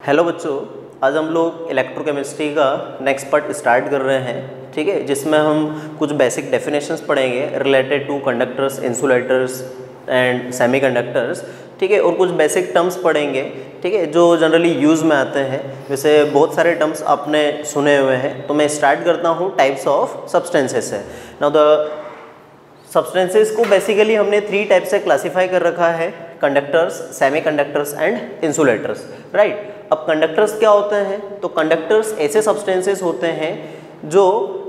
Hello बच्चों, आज हम लोग इलेक्ट्रोकेमिस्ट्री का नेक्स्ट पार्ट स्टार्ट कर रहे हैं। ठीक है, जिसमें हम कुछ बेसिक डेफिनेशंस पढ़ेंगे related two conductors, insulators and semiconductors. ठीक है, और कुछ बेसिक टर्म्स पढ़ेंगे, ठीक है, जो जनरली यूज़ में आते हैं। वैसे बहुत सारे टर्म्स आपने सुने हुए हैं, तो मैं स्टार्ट करता हूँ टाइप्स ऑफ सब्सटेंसेस से। नाउ द सब्सटेंसेस को बेसिकली हमने 3 टाइप से क्लासीफाई कर रखा है: conductors, semiconductors and insulators. Right, अब कंडक्टर्स क्या होते हैं? तो कंडक्टर्स ऐसे सब्सटेंसेस होते हैं जो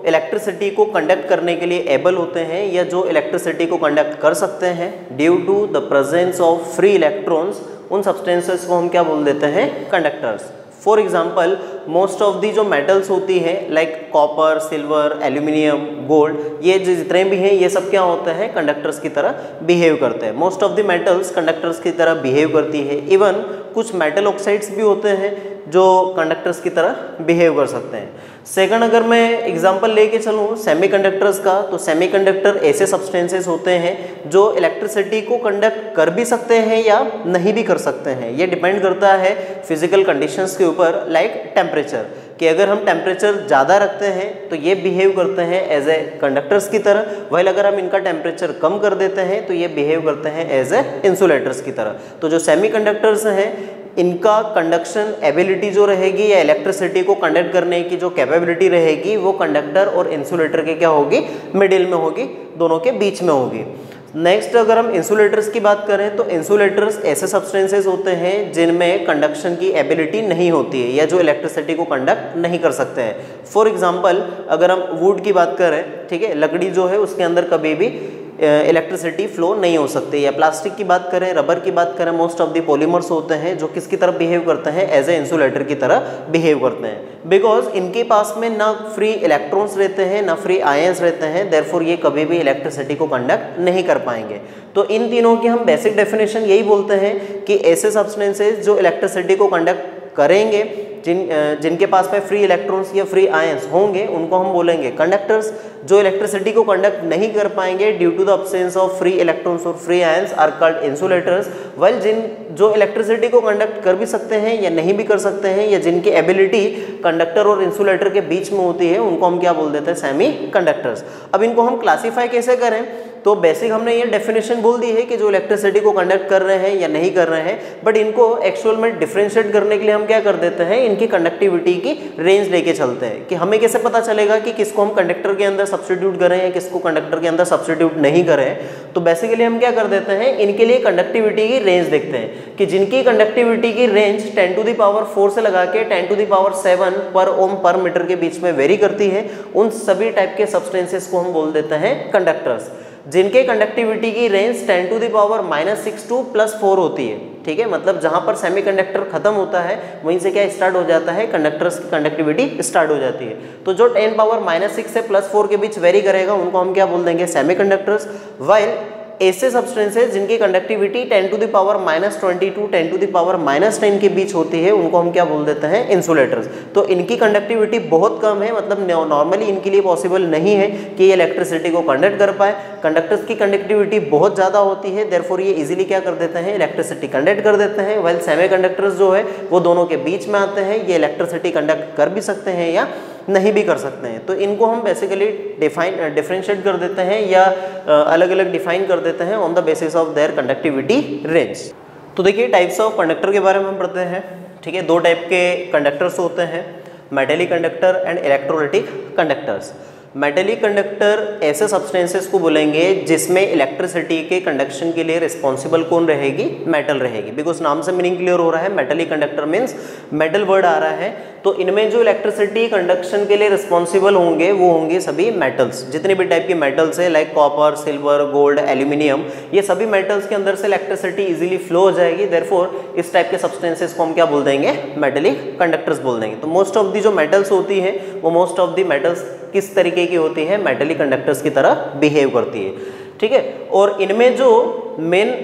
इलेक्ट्रिसिटी को कंडक्ट करने के लिए एबल होते हैं या जो इलेक्ट्रिसिटी को कंडक्ट कर सकते हैं due to the presence of free electrons. उन सब्सटेंसेस को हम क्या बोल देते हैं? Conductors. For example, most of the जो मेटल्स होती है like copper, silver, aluminium, gold, ये जितने भी हैं ये सब क्या होते हैं? कंडक्टर्स की तरह बिहेव करते हैं। Most of the metals conductors की तरह बिहेव करती है। इवन कुछ मेटल ऑक्साइड्स भी होते हैं जो कंडक्टर्स की तरह बिहेव कर सकते हैं। सेकंड, अगर मैं एग्जांपल लेके चलूँ सेमीकंडक्टर्स का, तो सेमीकंडक्टर ऐसे सब्सटेंसेस होते हैं जो इलेक्ट्रिसिटी को कंडक्ट कर भी सकते हैं या नहीं भी कर सकते हैं। ये डिपेंड करता है फिजिकल कंडीशंस के ऊपर, लाइक टेम्परेचर, कि अगर हम टेम्परेचर ज़्यादा रखते हैं तो ये बिहेव करते हैं एज ए कंडक्टर्स की तरह, वही अगर हम इनका टेम्परेचर कम कर देते हैं तो ये बिहेव करते हैं एज ए इंसुलेटर्स की तरह। तो जो सेमीकंडक्टर्स हैं इनका कंडक्शन एबिलिटी जो रहेगी या इलेक्ट्रिसिटी को कंडक्ट करने की जो कैपेबिलिटी रहेगी वो कंडक्टर और इंसुलेटर के क्या होगी? मिडिल में होगी, दोनों के बीच में होगी। नेक्स्ट, अगर हम इंसुलेटर्स की बात करें तो इंसुलेटर्स ऐसे सब्सटेंसेस होते हैं जिनमें कंडक्शन की एबिलिटी नहीं होती है या जो इलेक्ट्रिसिटी को कंडक्ट नहीं कर सकते हैं। फॉर एग्जांपल, अगर हम वुड की बात करें, ठीक है, लकड़ी जो है उसके अंदर कभी भी इलेक्ट्रिसिटी फ्लो नहीं हो सकती। या प्लास्टिक की बात करें, रबर की बात करें, मोस्ट ऑफ द पॉलीमर्स होते हैं जो किसकी तरह बिहेव करते हैं? एज ए इंसुलेटर की तरह बिहेव करते हैं। बिकॉज इनके पास में ना फ्री इलेक्ट्रॉन्स रहते हैं ना फ्री आयंस रहते हैं, देयरफॉर ये कभी भी इलेक्ट्रिसिटी को कंडक्ट नहीं कर पाएंगे। तो इन तीनों की हम बेसिक डेफिनेशन यही बोलते हैं कि ऐसे सब्सटेंसेस जो इलेक्ट्रिसिटी को कंडक्ट करेंगे, जिनके पास में फ्री इलेक्ट्रॉन्स या फ्री आयंस होंगे, उनको हम बोलेंगे कंडक्टर्स। जो इलेक्ट्रिसिटी को कंडक्ट नहीं कर पाएंगे due to the absence of free electrons और free ions are called insulators. Well, जो इलेक्ट्रिसिटी को कंडक्ट कर भी सकते हैं या नहीं भी कर सकते हैं, या जिनकी एबिलिटी कंडक्टर और इंसुलेटर के बीच में होती है, उनको हम क्या बोल देते हैं? Semi conductors. अब इनको हम क्लासीफाई कैसे करें? तो बेसिक हमने ये डेफिनेशन बोल दी है कि जो इलेक्ट्रिसिटी को कंडक्ट कर रहे हैं या नहीं कर रहे हैं, बट इनको एक्चुअल में डिफरेंशिएट करने के लिए हम क्या कर देते हैं? इनकी कंडक्टिविटी की रेंज लेके चलते हैं कि हमें कैसे पता चलेगा कि किसको हम कंडक्टर के अंदर सब्स्टिट्यूट करें या किसको कंडक्टर के अंदर सब्स्टिट्यूट नहीं करें। तो बेसिकली हम क्या कर देते हैं? इनके लिए कंडक्टिविटी की रेंज देखते हैं कि जिनकी कंडक्टिविटी की रेंज 10⁴ से लगा के 10⁷ पर ओम पर मीटर के बीच में वेरी करती है, उन सभी टाइप के सब्सटेंसेस को हम बोल देते हैं कंडक्टर्स। जिनके कंडक्टिविटी की रेंज 10⁻⁻⁶ to +4 होती है। ठीक है, मतलब जहां पर सेमीकंडक्टर खत्म होता है वहीं से क्या स्टार्ट हो जाता है? कंडक्टर्स की कंडक्टिविटी स्टार्ट हो जाती है। तो जो 10⁻⁻⁶ से +4 के बीच वेरी करेगा उनको हम क्या बोल देंगे? सेमीकंडक्टर्स। वाइल ऐसे सब्सटेंसेस जिनकी कंडक्टिविटी 10⁻⁻20 to 10⁻⁻10 के बीच होती है, उनको हम क्या बोल देते हैं? इंसुलेटर्स। तो इनकी कंडक्टिविटी बहुत कम है, मतलब नॉर्मली इनके लिए पॉसिबल नहीं है कि ये इलेक्ट्रिसिटी को कंडक्ट कर पाए। कंडक्टर्स की कंडक्टिविटी बहुत ज़्यादा होती है, देयरफॉर ये इजीली क्या कर देते हैं? इलेक्ट्रिसिटी कंडक्ट कर देते हैं। वाइल सेमीकंडक्टर्स जो है वो दोनों के बीच में आते हैं, ये इलेक्ट्रिसिटी कंडक्ट कर भी सकते हैं या नहीं भी कर सकते हैं। तो इनको हम बेसिकली डिफरेंशिएट कर देते हैं या अलग अलग डिफाइन कर देते हैं on the basis of their conductivity range. तो देखिए, टाइप्स ऑफ कंडक्टर के बारे में हम पढ़ते हैं। ठीक है, 2 टाइप के कंडक्टर्स होते हैं, metallic conductor and electrolytic conductors. Metallic conductor ऐसे सब्सटेंसेस को बोलेंगे जिसमें इलेक्ट्रिसिटी के कंडक्शन के लिए रिस्पॉन्सिबल कौन रहेगी? मेटल रहेगी। बिकॉज नाम से मीनिंग क्लियर हो रहा है, metallic conductor means metal word आ रहा है। तो इनमें जो इलेक्ट्रिसिटी कंडक्शन के लिए रिस्पॉन्सिबल होंगे वो होंगे सभी मेटल्स। जितने भी टाइप के मेटल्स है like copper, silver, gold, aluminium, ये सभी मेटल्स के अंदर से इलेक्ट्रिसिटी इजीली फ्लो हो जाएगी। देयरफॉर इस टाइप के सब्सटेंसेस को हम क्या बोल देंगे? मेटेलिक कंडक्टर्स बोल देंगे। तो मोस्ट ऑफ दी जो मेटल्स होती है वो मोस्ट ऑफ दी मेटल्स किस तरीके की होती है? मेटेलिक कंडक्टर्स की तरह बिहेव करती है। ठीक है, और इनमें जो मेन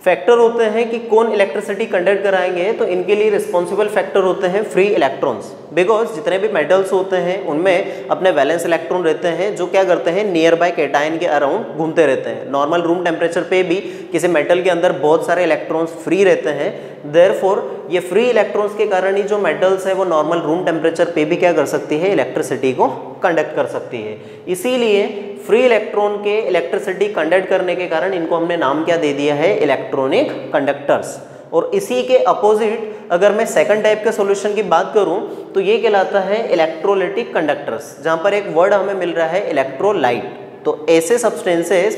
फैक्टर होते हैं कि कौन इलेक्ट्रिसिटी कंडक्ट कराएंगे, तो इनके लिए रिस्पॉन्सिबल फैक्टर होते हैं फ्री इलेक्ट्रॉन्स, बिकॉज जितने भी मेटल्स होते हैं उनमें अपने वैलेंस इलेक्ट्रॉन रहते हैं जो क्या करते हैं, नियर बाय कैटायन के अराउंड घूमते रहते हैं। नॉर्मल रूम टेम्परेचर पे भी किसी मेटल के अंदर बहुत सारे इलेक्ट्रॉन्स फ्री रहते हैं, देयरफॉर ये फ्री इलेक्ट्रॉन्स के कारण ही जो मेटल्स है वो नॉर्मल रूम टेम्परेचर पे भी क्या कर सकती है, इलेक्ट्रिसिटी को कंडक्ट कर सकती है। इसीलिए फ्री इलेक्ट्रॉन के इलेक्ट्रिसिटी कंडक्ट करने के कारण इनको हमने नाम क्या दे दिया है, इलेक्ट्रॉनिक कंडक्टर्स। और इसी के अपोजिट अगर मैं सेकंड टाइप के सॉल्यूशन की बात करूं तो ये कहलाता है इलेक्ट्रोलाइटिक कंडक्टर्स, जहां पर एक वर्ड हमें मिल रहा है इलेक्ट्रोलाइट। तो ऐसे सब्सटेंसेस,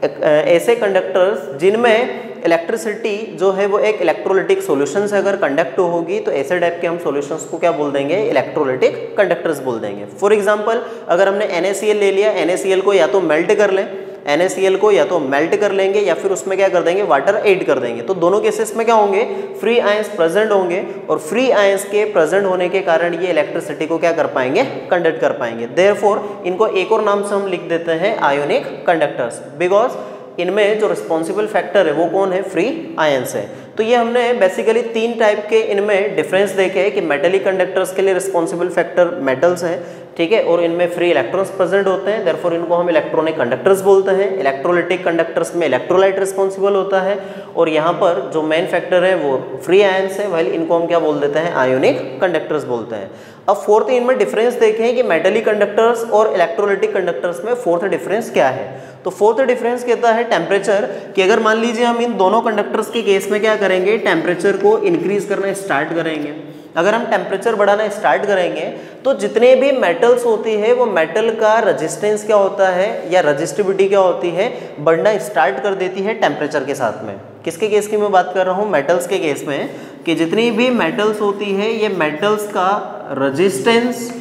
ऐसे कंडक्टर्स जिनमें इलेक्ट्रिसिटी जो है वो एक इलेक्ट्रोलाइटिक सॉल्यूशन से अगर कंडक्ट होगी तो ऐसे टाइप के हम सॉल्यूशंस को क्या बोल देंगे, इलेक्ट्रोलाइटिक कंडक्टर्स बोल देंगे। फॉर एग्जांपल अगर हमने NaCl ले लिया, NaCl को या तो मेल्ट कर लें, NaCl को या तो मेल्ट कर लेंगे या फिर उसमें क्या कर देंगे, वाटर ऐड कर देंगे, तो दोनों केसेस में क्या होंगे, फ्री आयंस प्रेजेंट होंगे और फ्री आयंस के प्रेजेंट होने के कारण ये इलेक्ट्रिसिटी को क्या कर पाएंगे, कंडक्ट कर पाएंगे। देयरफॉर इनको एक और नाम से हम लिख देते हैं आयोनिक कंडक्टर्स, बिकॉज इनमें जो रिस्पॉन्सिबल फैक्टर है वो कौन है, फ्री आयंस है। तो ये हमने बेसिकली 3 टाइप के इनमें डिफरेंस देखे हैं कि मेटलिक कंडक्टर्स के लिए रिस्पॉन्सिबल फैक्टर मेटल्स हैं, ठीक है, और इनमें फ्री इलेक्ट्रॉन्स प्रेजेंट होते हैं, देयरफॉर इनको हम इलेक्ट्रॉनिक कंडक्टर्स बोलते हैं। इलेक्ट्रोलाइटिक कंडक्टर्स में इलेक्ट्रोलाइट रिस्पॉन्सिबल होता है और यहाँ पर जो मेन फैक्टर है वो फ्री आयंस है, वाइल इनको हम क्या बोल देते हैं, आयोनिक कंडक्टर्स बोलते हैं। अब फोर्थ इनमें डिफरेंस देखें कि मेटलिक कंडक्टर्स और इलेक्ट्रोलाइटिक कंडक्टर्स में फोर्थ डिफरेंस क्या है। तो फोर्थ डिफरेंस कहता है टेम्परेचर, कि अगर मान लीजिए हम इन दोनों कंडक्टर्स के केस में क्या करेंगे, टेम्परेचर को इंक्रीज करना स्टार्ट करेंगे। अगर हम टेम्परेचर बढ़ाना स्टार्ट करेंगे तो जितने भी मेटल्स होती है वो मेटल का रेजिस्टेंस क्या होता है या रेजिस्टिविटी क्या होती है, बढ़ना स्टार्ट कर देती है टेम्परेचर के साथ में। किसके केस की मैं बात कर रहा हूँ, मेटल्स के केस में, कि जितनी भी मेटल्स होती है ये मेटल्स का रेजिस्टेंस,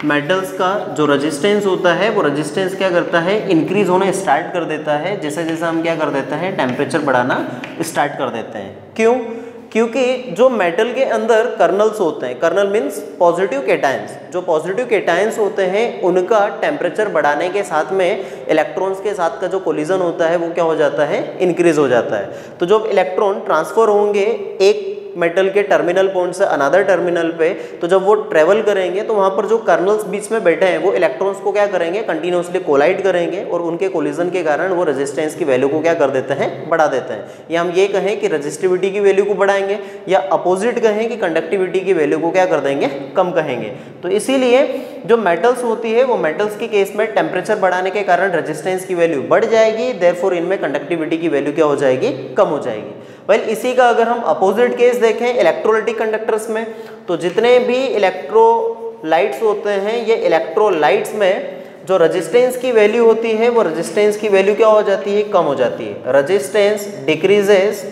मेटल्स का जो रेजिस्टेंस होता है वो रेजिस्टेंस क्या करता है, इंक्रीज होना स्टार्ट कर देता है जैसे जैसे हम क्या कर देते हैं, टेम्परेचर बढ़ाना स्टार्ट कर देते हैं। क्यों, क्योंकि जो मेटल के अंदर कर्नल्स होते हैं, कर्नल मीन्स पॉजिटिव कैटायंस, जो पॉजिटिव कैटायंस होते हैं उनका टेम्परेचर बढ़ाने के साथ में इलेक्ट्रॉन्स के साथ का जो कोलिजन होता है वो क्या हो जाता है, इंक्रीज हो जाता है। तो जब इलेक्ट्रॉन ट्रांसफर होंगे एक मेटल के टर्मिनल पॉइंट से अनदर टर्मिनल पे, तो जब वो ट्रेवल करेंगे तो वहाँ पर जो कर्नल्स बीच में बैठे हैं वो इलेक्ट्रॉन्स को क्या करेंगे, कंटिन्यूसली कोलाइड करेंगे और उनके कोलिजन के कारण वो रेजिस्टेंस की वैल्यू को क्या कर देते हैं, बढ़ा देते हैं। या हम ये कहें कि रेजिस्टिविटी की वैल्यू को बढ़ाएंगे, या अपोजिट कहें कि कंडक्टिविटी की वैल्यू को क्या कर देंगे, कम कहेंगे। तो इसीलिए जो मेटल्स होती है वो मेटल्स के केस में टेम्परेचर बढ़ाने के कारण रेजिस्टेंस की वैल्यू बढ़ जाएगी, देयरफॉर इनमें कंडक्टिविटी की वैल्यू क्या हो जाएगी, कम हो जाएगी। वेल इसी का अगर हम अपोजिट केस देखें इलेक्ट्रोलाइटिक कंडक्टर्स में, तो जितने भी इलेक्ट्रोलाइट्स होते हैं ये इलेक्ट्रोलाइट्स में जो रेजिस्टेंस की वैल्यू होती है वो रेजिस्टेंस की वैल्यू क्या हो जाती है, कम हो जाती है। Resistance decreases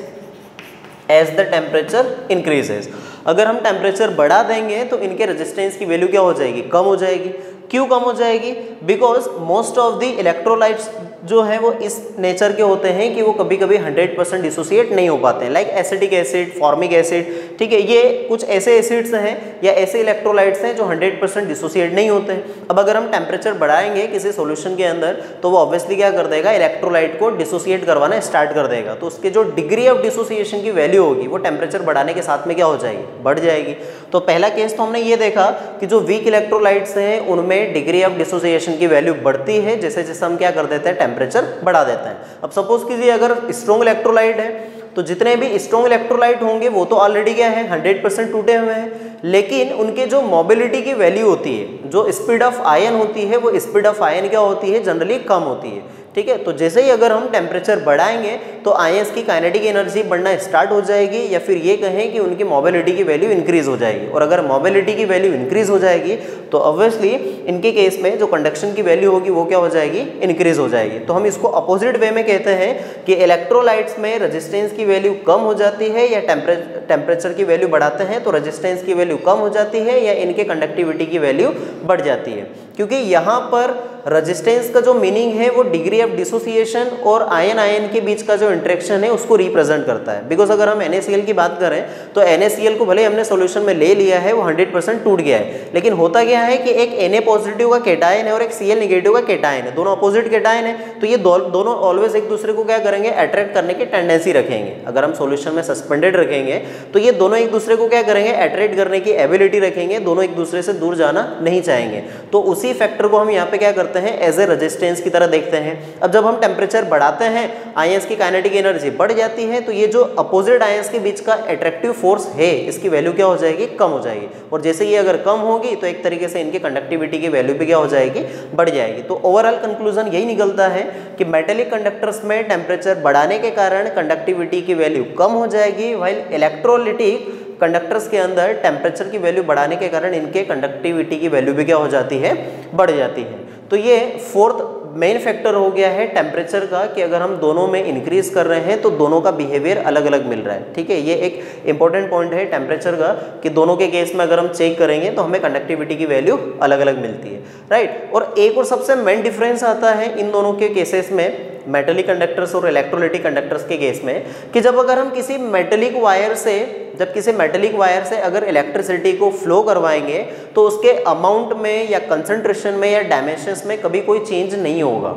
as the temperature increases. अगर हम टेम्परेचर बढ़ा देंगे तो इनके रेजिस्टेंस की वैल्यू क्या हो जाएगी, कम हो जाएगी। क्यों कम हो जाएगी, because most of the electrolytes जो है वो इस नेचर के होते हैं कि वो कभी कभी 100% डिसोसिएट नहीं हो पाते हैं, like acetic acid, formic acid, ठीक है, ये कुछ ऐसे एसिड्स हैं या ऐसे इलेक्ट्रोलाइट्स हैं जो 100% डिसोसिएट नहीं होते हैं। अब अगर हम टेम्परेचर बढ़ाएंगे किसी सॉल्यूशन के अंदर तो वो ऑब्वियसली क्या कर देगा, इलेक्ट्रोलाइट को डिसोसिएट करवाना स्टार्ट कर देगा, तो उसके जो डिग्री ऑफ डिसोसिएशन की वैल्यू होगी वो टेम्परेचर बढ़ाने के साथ में क्या हो जाएगी, बढ़ जाएगी। तो पहला केस तो हमने ये देखा कि जो वीक इलेक्ट्रोलाइट्स हैं उनमें डिग्री ऑफ डिसोसिएशन की वैल्यू बढ़ती है जैसे जैसे हम क्या कर देते हैं, टेम्परेचर बढ़ा देते हैं। अब सपोज कीजिए अगर स्ट्रॉन्ग इलेक्ट्रोलाइट है तो जितने भी स्ट्रॉन्ग इलेक्ट्रोलाइट होंगे वो तो ऑलरेडी क्या है, 100% टूटे हुए हैं, लेकिन उनके जो मोबिलिटी की वैल्यू होती है, जो स्पीड ऑफ आयन होती है वो स्पीड ऑफ आयन क्या होती है, जनरली कम होती है। ठीक है, तो जैसे ही अगर हम टेम्परेचर बढ़ाएंगे तो आयंस की काइनेटिक एनर्जी बढ़ना स्टार्ट हो जाएगी, या फिर ये कहें कि उनकी मोबिलिटी की वैल्यू इंक्रीज हो जाएगी। और अगर मोबिलिटी की वैल्यू इंक्रीज हो जाएगी तो ऑब्वियसली इनके केस में जो कंडक्शन की वैल्यू होगी वो क्या हो जाएगी, इंक्रीज हो जाएगी। तो हम इसको अपोजिट वे में कहते हैं कि इलेक्ट्रोलाइट्स में रेजिस्टेंस की वैल्यू कम हो जाती है, या टेम्परेचर की वैल्यू बढ़ाते हैं तो रेजिस्टेंस की वैल्यू कम हो जाती है, या इनके कंडक्टिविटी की वैल्यू बढ़ जाती है। क्योंकि यहाँ पर रेजिस्टेंस का जो मीनिंग है वो डिग्री ऑफ डिसोसिएशन और आयन आयन के बीच का जो इंटरेक्शन है उसको रिप्रेजेंट करता है। बिकॉज अगर हम NaCl की बात करें तो NaCl को भले हमने सॉल्यूशन में ले लिया है, वो 100% टूट गया है, लेकिन होता क्या है कि एक Na पॉजिटिव का केटायन है और एक Cl निगेटिव का केटायन है, दोनों अपोजिट केटायन है, तो ये दोनों ऑलवेज एक दूसरे को क्या करेंगे, अट्रैक्ट करने की टेंडेंसी रखेंगे। अगर हम सॉल्यूशन में सस्पेंडेड रखेंगे तो ये दोनों एक दूसरे को क्या करेंगे, अट्रैक्ट करने की एबिलिटी रखेंगे, दोनों एक दूसरे से दूर जाना नहीं चाहेंगे। तो उसी फैक्टर को हम यहाँ पे क्या करते हैं, एज ए रेजिस्टेंस की तरह देखते हैं। अब जब हम टेम्परेचर बढ़ाते हैं, आयंस की काइनेटिक एनर्जी बढ़ जाती है, तो ये जो अपोजिट आयंस के बीच का अट्रैक्टिव फोर्स है इसकी वैल्यू क्या हो जाएगी, कम हो जाएगी। और जैसे ये अगर कम होगी तो एक तरीके से इनकी कंडक्टिविटी की वैल्यू भी क्या हो जाएगी, बढ़ जाएगी। तो ओवरऑल कंक्लूजन यही निकलता है कि मेटेलिक कंडक्टर्स में टेम्परेचर बढ़ाने के कारण कंडक्टिविटी की वैल्यू कम हो जाएगी, व्हाइल इलेक्ट्रोलिटिक कंडक्टर्स के अंदर टेम्परेचर की वैल्यू बढ़ाने के कारण इनके कंडक्टिविटी की वैल्यू भी क्या हो जाती है, बढ़ जाती है। तो ये फोर्थ मेन फैक्टर हो गया है टेम्परेचर का, कि अगर हम दोनों में इंक्रीज कर रहे हैं तो दोनों का बिहेवियर अलग अलग मिल रहा है। ठीक है, ये एक इंपॉर्टेंट पॉइंट है टेम्परेचर का, कि दोनों के केस में अगर हम चेक करेंगे तो हमें कंडक्टिविटी की वैल्यू अलग अलग मिलती है, राइट। और एक और सबसे मेन डिफरेंस आता है इन दोनों के केसेस में, मेटेलिक कंडक्टर्स और इलेक्ट्रोलिटिक कंडक्टर्स के केस में, कि जब अगर हम किसी मेटेलिक वायर से अगर इलेक्ट्रिसिटी को फ्लो करवाएंगे तो उसके अमाउंट में या कंसंट्रेशन में या डायमेंशंस में कभी कोई चेंज नहीं होगा।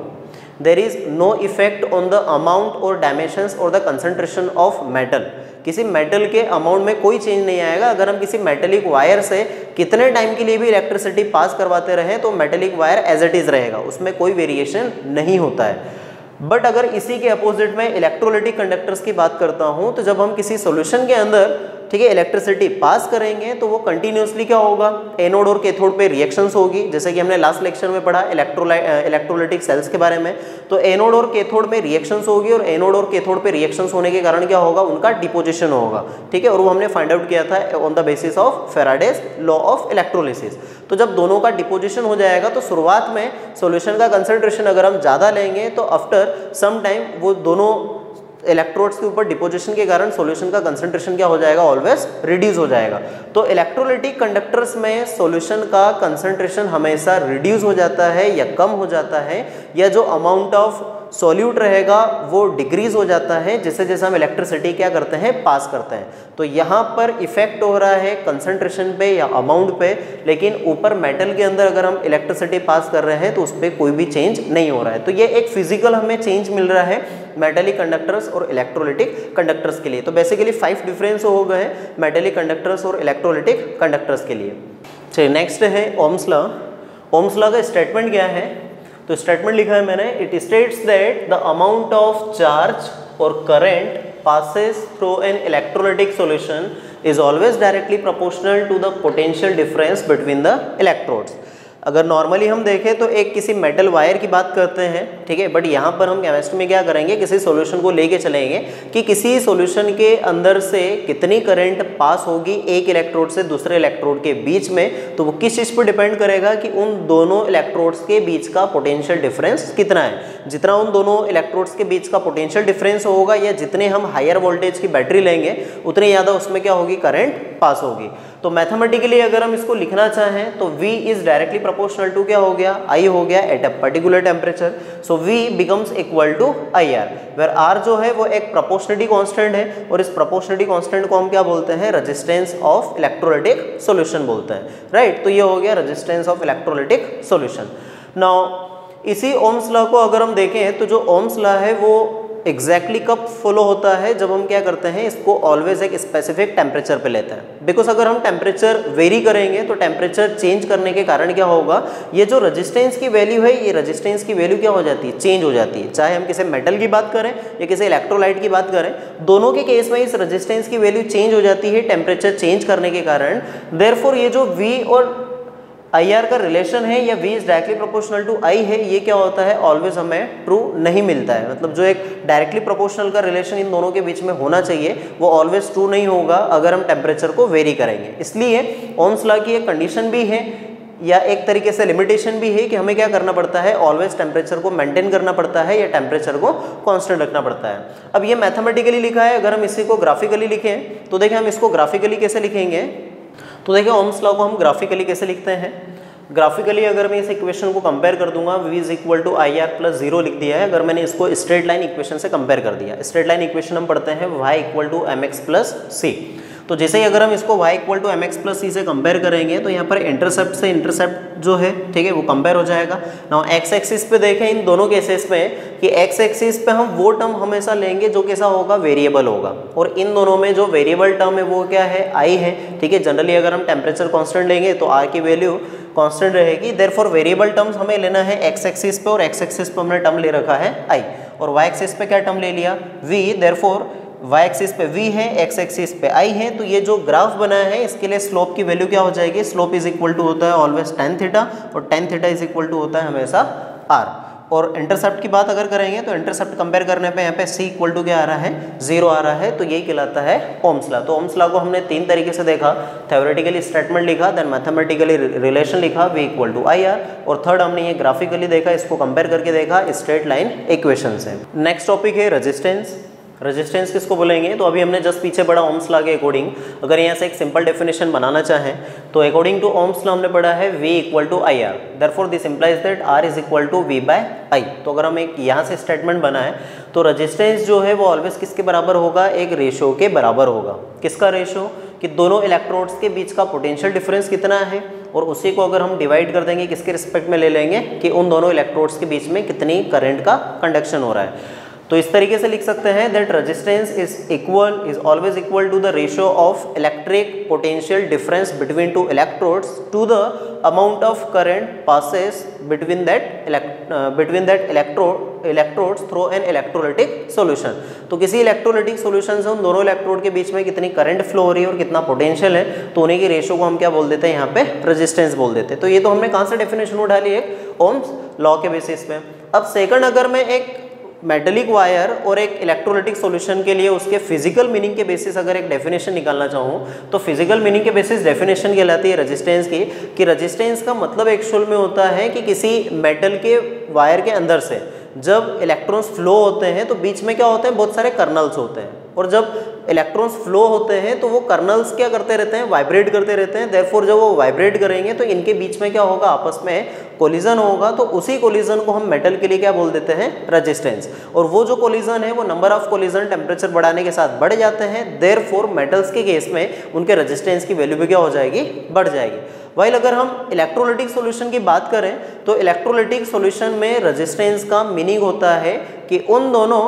There is no effect on the amount और डायमेंशंस और द कंसंट्रेशन ऑफ मेटल। किसी मेटल के अमाउंट में कोई चेंज नहीं आएगा। अगर हम किसी मेटेलिक वायर से कितने टाइम के लिए भी इलेक्ट्रिसिटी पास करवाते रहें तो metallic wire as it is रहेगा, उसमें कोई वेरिएशन नहीं होता है। बट अगर इसी के अपोजिट में इलेक्ट्रोलिटिक कंडक्टर्स की बात करता हूँ, तो जब हम किसी सॉल्यूशन के अंदर, ठीक है, इलेक्ट्रिसिटी पास करेंगे तो वो कंटिन्यूसली क्या होगा, एनोड और कैथोड पे रिएक्शंस होगी, जैसे कि हमने लास्ट लेक्चर में पढ़ा इलेक्ट्रोलाइटिक सेल्स के बारे में। तो एनोड और कैथोड में रिएक्शंस होगी और एनोड और कैथोड पे रिएक्शंस होने के कारण क्या होगा, उनका डिपोजिशन होगा। ठीक है, और वो हमने फाइंड आउट किया था on the basis of Faraday's law of electrolysis. तो जब दोनों का डिपोजिशन हो जाएगा तो शुरुआत में सॉल्यूशन का कंसंट्रेशन अगर हम ज़्यादा लेंगे तो आफ्टर सम टाइम वो दोनों इलेक्ट्रोड्स के ऊपर डिपोजिशन के कारण सॉल्यूशन का कंसंट्रेशन क्या हो जाएगा, ऑलवेज रिड्यूस हो जाएगा। तो इलेक्ट्रोलिटिक कंडक्टर्स में सॉल्यूशन का कंसंट्रेशन हमेशा रिड्यूस हो जाता है या कम हो जाता है, या जो अमाउंट ऑफ सॉल्यूट रहेगा वो डिक्रीज हो जाता है जैसे जैसे हम इलेक्ट्रिसिटी क्या करते हैं, पास करते हैं। तो यहाँ पर इफेक्ट हो रहा है कंसंट्रेशन पे या अमाउंट पे, लेकिन ऊपर मेटल के अंदर अगर हम इलेक्ट्रिसिटी पास कर रहे हैं तो उस पर कोई भी चेंज नहीं हो रहा है। तो ये एक फिजिकल हमें चेंज मिल रहा है मेटेलिक कंडक्टर्स और इलेक्ट्रोलिटिक कंडक्टर्स के लिए। तो बेसिकली 5 डिफरेंस हो गए हैं मेटेलिक कंडक्टर्स और इलेक्ट्रोलिटिक कंडक्टर्स के लिए। चलिए नेक्स्ट है ओम्स लॉ। ओम्स लॉ का स्टेटमेंट क्या है, तो स्टेटमेंट लिखा है मैंने, it states that the amount of charge और current passes through an electrolytic solution is always directly proportional to the potential difference between the electrodes। अगर नॉर्मली हम देखें तो एक किसी मेटल वायर की बात करते हैं, ठीक है, बट यहाँ पर हम केमिस्ट्री में क्या करेंगे, किसी सॉल्यूशन को लेके चलेंगे कि किसी सॉल्यूशन के अंदर से कितनी करंट पास होगी एक इलेक्ट्रोड से दूसरे इलेक्ट्रोड के बीच में, तो वो किस चीज़ पर डिपेंड करेगा कि उन दोनों इलेक्ट्रोड्स के बीच का पोटेंशियल डिफरेंस कितना है। जितना उन दोनों इलेक्ट्रोड्स के बीच का पोटेंशियल डिफरेंस होगा या जितने हम हायर वोल्टेज की बैटरी लेंगे उतनी ज़्यादा उसमें क्या होगी, करंट पास होगी। तो मैथमेटिकली अगर हम इसको लिखना चाहें तो V is directly proportional to क्या हो गया, I हो गया at a particular temperature. So V becomes equal to IR, where R जो है वो एक प्रोपोर्शनलिटी कांस्टेंट है और इस प्रोपोर्शनलिटी कांस्टेंट को हम क्या बोलते हैं, रेजिस्टेंस ऑफ इलेक्ट्रोलाइटिक सॉल्यूशन बोलते हैं, राइट। तो ये हो गया resistance of electrolytic solution. Now इसी ओम्स लॉ को अगर हम देखें तो जो ओम्स लॉ है वो एग्जैक्टली कब फॉलो होता है, जब हम क्या करते हैं, इसको ऑलवेज एक स्पेसिफिक टेम्परेचर पे लेते हैं। बिकॉज अगर हम टेम्परेचर वेरी करेंगे तो टेम्परेचर चेंज करने के कारण क्या होगा, ये जो रेजिस्टेंस की वैल्यू है, ये रेजिस्टेंस की वैल्यू क्या हो जाती है, चेंज हो जाती है। चाहे हम किसी मेटल की बात करें या किसी इलेक्ट्रोलाइट की बात करें, दोनों के केस में इस रेजिस्टेंस की वैल्यू चेंज हो जाती है टेम्परेचर चेंज करने के कारण। देयरफॉर ये जो V और IR का रिलेशन है या V is directly proportional to I है, ये क्या होता है, ऑलवेज हमें ट्रू नहीं मिलता है। मतलब जो एक डायरेक्टली प्रोपोर्शनल का रिलेशन इन दोनों के बीच में होना चाहिए वो ऑलवेज ट्रू नहीं होगा अगर हम टेम्परेचर को वेरी करेंगे। इसलिए ओम्स लॉ की एक कंडीशन भी है या एक तरीके से लिमिटेशन भी है कि हमें क्या करना पड़ता है, ऑलवेज टेम्परेचर को मेंटेन करना पड़ता है या टेम्परेचर को कांस्टेंट रखना पड़ता है। अब ये मैथमेटिकली लिखा है, अगर हम इसी को ग्राफिकली लिखें तो देखिए हम इसको ग्राफिकली कैसे लिखेंगे। तो देखिए ओम्स लॉ को हम ग्राफिकली कैसे लिखते हैं, ग्राफिकली अगर मैं इस इक्वेशन को कंपेयर कर दूंगा, v is equal to I R plus 0 लिख दिया है। अगर मैंने इसको स्ट्रेट लाइन इक्वेशन से कंपेयर कर दिया, स्ट्रेट लाइन इक्वेशन हम पढ़ते हैं y equal to M X plus C. तो जैसे ही अगर हम इसको y equal to M X plus C से कंपेयर करेंगे तो यहाँ पर इंटरसेप्ट से इंटरसेप्ट जो है, ठीक है, वो कंपेयर हो जाएगा। नाउ x एक्सिस पे देखें इन दोनों केसेस में कि x एक्सिस पे हम वो टर्म हमेशा लेंगे जो कैसा होगा, वेरिएबल होगा, और इन दोनों में जो वेरिएबल टर्म है वो क्या है, i है, ठीक है। जनरली अगर हम टेम्परेचर कांस्टेंट लेंगे तो r की वैल्यू कांस्टेंट रहेगी, देयरफॉर वेरिएबल टर्म्स हमें लेना है x एक्सिस पे, और x एक्सिस पे हमने टर्म ले रखा है i, और y एक्सिस पे क्या टर्म ले लिया, v, देयरफॉर y एक्सिस पे v है, x एक्सिस पे i है। तो ये जो ग्राफ बना है इसके लिए स्लोप की वैल्यू क्या हो जाएगी, स्लोप इज इक्वल टू होता है ऑलवेज tan थीटा, और tan theta is equal to होता है हमेशा r। और इंटरसेप्ट की बात अगर करेंगे तो इंटरसेप्ट कंपेयर करने पे यहाँ पे c इक्वल टू क्या आ रहा है, 0 आ रहा है, तो यही कहलाता है ओम्स लॉ। तो ओम्स लॉ को हमने 3 तरीके से देखा, थ्योरेटिकली स्टेटमेंट लिखा, देन मैथमेटिकली रिलेशन लिखा v equal to I R, और थर्ड हमने ये ग्राफिकली देखा, इसको कंपेयर करके देखा स्ट्रेट लाइन इक्वेशन से। नेक्स्ट टॉपिक है रेजिस्टेंस। रेजिस्टेंस किसको बोलेंगे, तो अभी हमने जस्ट पीछे पढ़ा ओम्स लॉ के अकॉर्डिंग। अगर यहाँ से एक सिंपल डेफिनेशन बनाना चाहें तो अकॉर्डिंग टू ओम्स लॉ हमने पढ़ा है v equal to I R, therefore this implies that r is equal to v by I. तो अगर हम एक यहाँ से स्टेटमेंट बनाए तो रेजिस्टेंस जो है वो ऑलवेज किसके बराबर होगा, एक रेशो के बराबर होगा। किसका रेशो, कि दोनों इलेक्ट्रोड्स के बीच का पोटेंशियल डिफरेंस कितना है, और उसी को अगर हम डिवाइड कर देंगे किसके रिस्पेक्ट में ले लेंगे, कि उन दोनों इलेक्ट्रोड्स के बीच में कितनी करंट का कंडक्शन हो रहा है। तो इस तरीके से लिख सकते हैं that resistance is always equal to the ratio of electric potential difference between two electrodes to the amount of current passes between that electrodes through an electrolytic solution. तो किसी इलेक्ट्रोलाइटिक सॉल्यूशन से उन दोनों इलेक्ट्रोड के बीच में कितनी current flow हो रही है और कितना पोटेंशियल है, तो उन्हीं की रेशियो को हम क्या बोल देते हैं, यहाँ पे रेजिस्टेंस बोल देते हैं। तो ये तो हमने कहाँ से डेफिनेशन उठा ली, एक ओम्स लॉ के बेसिस पे। अब सेकंड, अगर मैं एक मेटेलिक वायर और एक इलेक्ट्रोलाइटिक सॉल्यूशन के लिए उसके फिजिकल मीनिंग के बेसिस अगर एक डेफिनेशन निकालना चाहूँ तो फिजिकल मीनिंग के बेसिस डेफिनेशन कहलाती है रेजिस्टेंस की, कि रेजिस्टेंस का मतलब एक्चुअल में होता है कि किसी मेटल के वायर के अंदर से जब इलेक्ट्रॉन्स फ्लो होते हैं तो बीच में क्या होते हैं, बहुत सारे कर्नल्स होते हैं, और जब इलेक्ट्रॉन्स फ्लो होते हैं तो वो कर्नल्स क्या करते रहते हैं, वाइब्रेट करते रहते हैं। देयरफॉर जब वो वाइब्रेट करेंगे तो इनके बीच में क्या होगा, आपस में कोलिजन होगा। तो उसी कोलिजन को हम मेटल के लिए क्या बोल देते हैं, रेजिस्टेंस। और वो जो कोलिजन है वो नंबर ऑफ कोलिजन टेम्परेचर बढ़ाने के साथ बढ़ जाते हैं, देयरफॉर मेटल्स के केस में उनके रेजिस्टेंस की वैल्यू भी क्या हो जाएगी, बढ़ जाएगी। वाइल अगर हम इलेक्ट्रोलाइटिक सॉल्यूशन की बात करें तो इलेक्ट्रोलाइटिक सॉल्यूशन में रेजिस्टेंस का मीनिंग होता है कि उन दोनों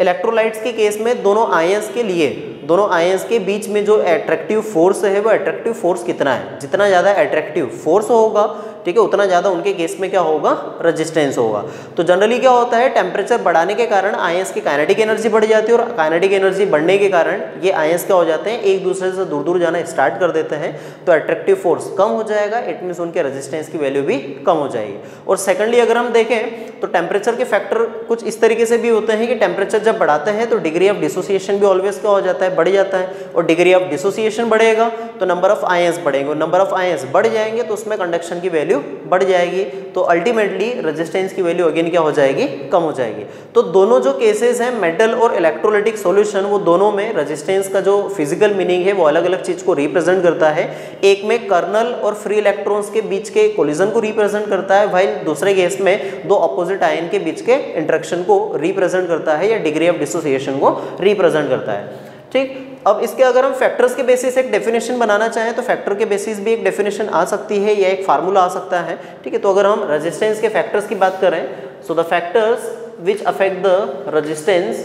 इलेक्ट्रोलाइट्स के केस में दोनों आयंस के लिए, दोनों आयंस के बीच में जो अट्रैक्टिव फोर्स है वो अट्रैक्टिव फोर्स कितना है, जितना ज़्यादा अट्रैक्टिव फोर्स होगा, ठीक है, उतना ज़्यादा उनके केस में क्या होगा, रेजिस्टेंस होगा। तो जनरली क्या होता है, टेम्परेचर बढ़ाने के कारण आयंस की काइनेटिक एनर्जी बढ़ जाती है, और काइनेटिक एनर्जी बढ़ने के कारण ये आयंस क्या हो जाते हैं, एक दूसरे से दूर दूर जाना स्टार्ट कर देते हैं, तो अट्रैक्टिव फोर्स कम हो जाएगा, इट मीन्स उनके रेजिस्टेंस की वैल्यू भी कम हो जाएगी। और सेकेंडली अगर हम देखें तो टेम्परेचर के फैक्टर कुछ इस तरीके से भी होते हैं कि टेम्परेचर जब बढ़ाते हैं तो डिग्री ऑफ डिसोसिएशन भी ऑलवेज क्या हो जाता है, बढ़ जाता है, और डिग्री ऑफ डिसोसिएशन बढ़ेगा तो नंबर ऑफ आयंस बढ़ेंगे, और नंबर ऑफ आयंस बढ़ जाएंगे तो उसमें कंडक्शन की वैल्यू बढ़ जाएगी, तो अल्टीमेटली रेजिस्टेंस की वैल्यू अगेन क्या हो जाएगी, कम हो जाएगी। तो दोनों जो केसेस हैं मेटल और इलेक्ट्रोलाइटिक सॉल्यूशन, वो दोनों में रेजिस्टेंस का जो फिजिकल मीनिंग है वो अलग अलग चीज को रिप्रेजेंट करता है। एक में कर्नल और फ्री इलेक्ट्रॉन्स के बीच के कोलिजन को रिप्रेजेंट करता है, व्हाइल दूसरे केस में दो अपोजिट आयन के बीच के इंटरेक्शन को रिप्रेजेंट करता है या डिग्री ऑफ डिसोसिएशन को रिप्रेजेंट करता है। ठीक, अब इसके अगर हम फैक्टर्स के बेसिस एक डेफिनेशन बनाना चाहें तो फैक्टर के बेसिस भी एक डेफिनेशन आ सकती है या एक फार्मूला आ सकता है। ठीक है, तो अगर हम रेजिस्टेंस के फैक्टर्स की बात करें, so the factors which affect the resistance,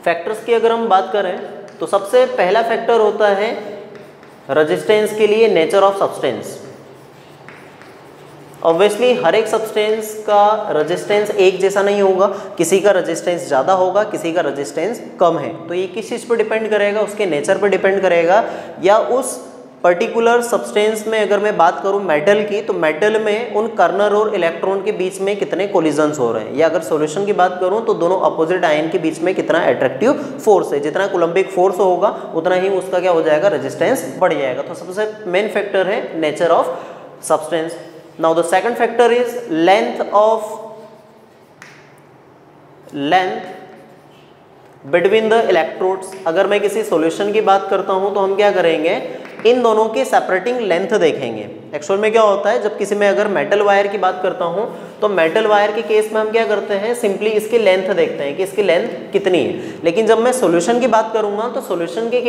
factors की अगर हम बात करें तो सबसे पहला फैक्टर होता है रेजिस्टेंस के लिए नेचर ऑफ सब्सटेंस। ऑब्वियसली हर एक सब्सटेंस का रेजिस्टेंस एक जैसा नहीं होगा, किसी का रेजिस्टेंस ज़्यादा होगा, किसी का रेजिस्टेंस कम है। तो ये किस चीज़ पर डिपेंड करेगा, उसके नेचर पर डिपेंड करेगा, या उस पर्टिकुलर सब्सटेंस में अगर मैं बात करूं मेटल की, तो मेटल में उन कर्नल और इलेक्ट्रॉन के बीच में कितने कोलिजन्स हो रहे हैं, या अगर सॉल्यूशन की बात करूं तो दोनों अपोजिट आयन के बीच में कितना अट्रैक्टिव फोर्स है। जितना कोलम्बिक फोर्स होगा उतना ही उसका क्या हो जाएगा, रेजिस्टेंस बढ़ जाएगा। तो सबसे मेन फैक्टर है nature of substance. Now the second factor is between the electrodes. अगर मैं किसी सॉल्यूशन की बात करता हूं तो हम क्या करेंगे, इन दोनों की सेपरेटिंग लेंथ देखेंगे। एक्चुअल में क्या होता है, जब किसी में अगर मेटल वायर की बात करता हूं तो मेटल वायर के केस में हम क्या करते हैं, सिंपली इसकी लेंथ देखते हैं कि इसकी लेंथ कितनी है। लेकिन जब मैं सॉल्यूशन की बात करूंगा तो सॉल्यूशन के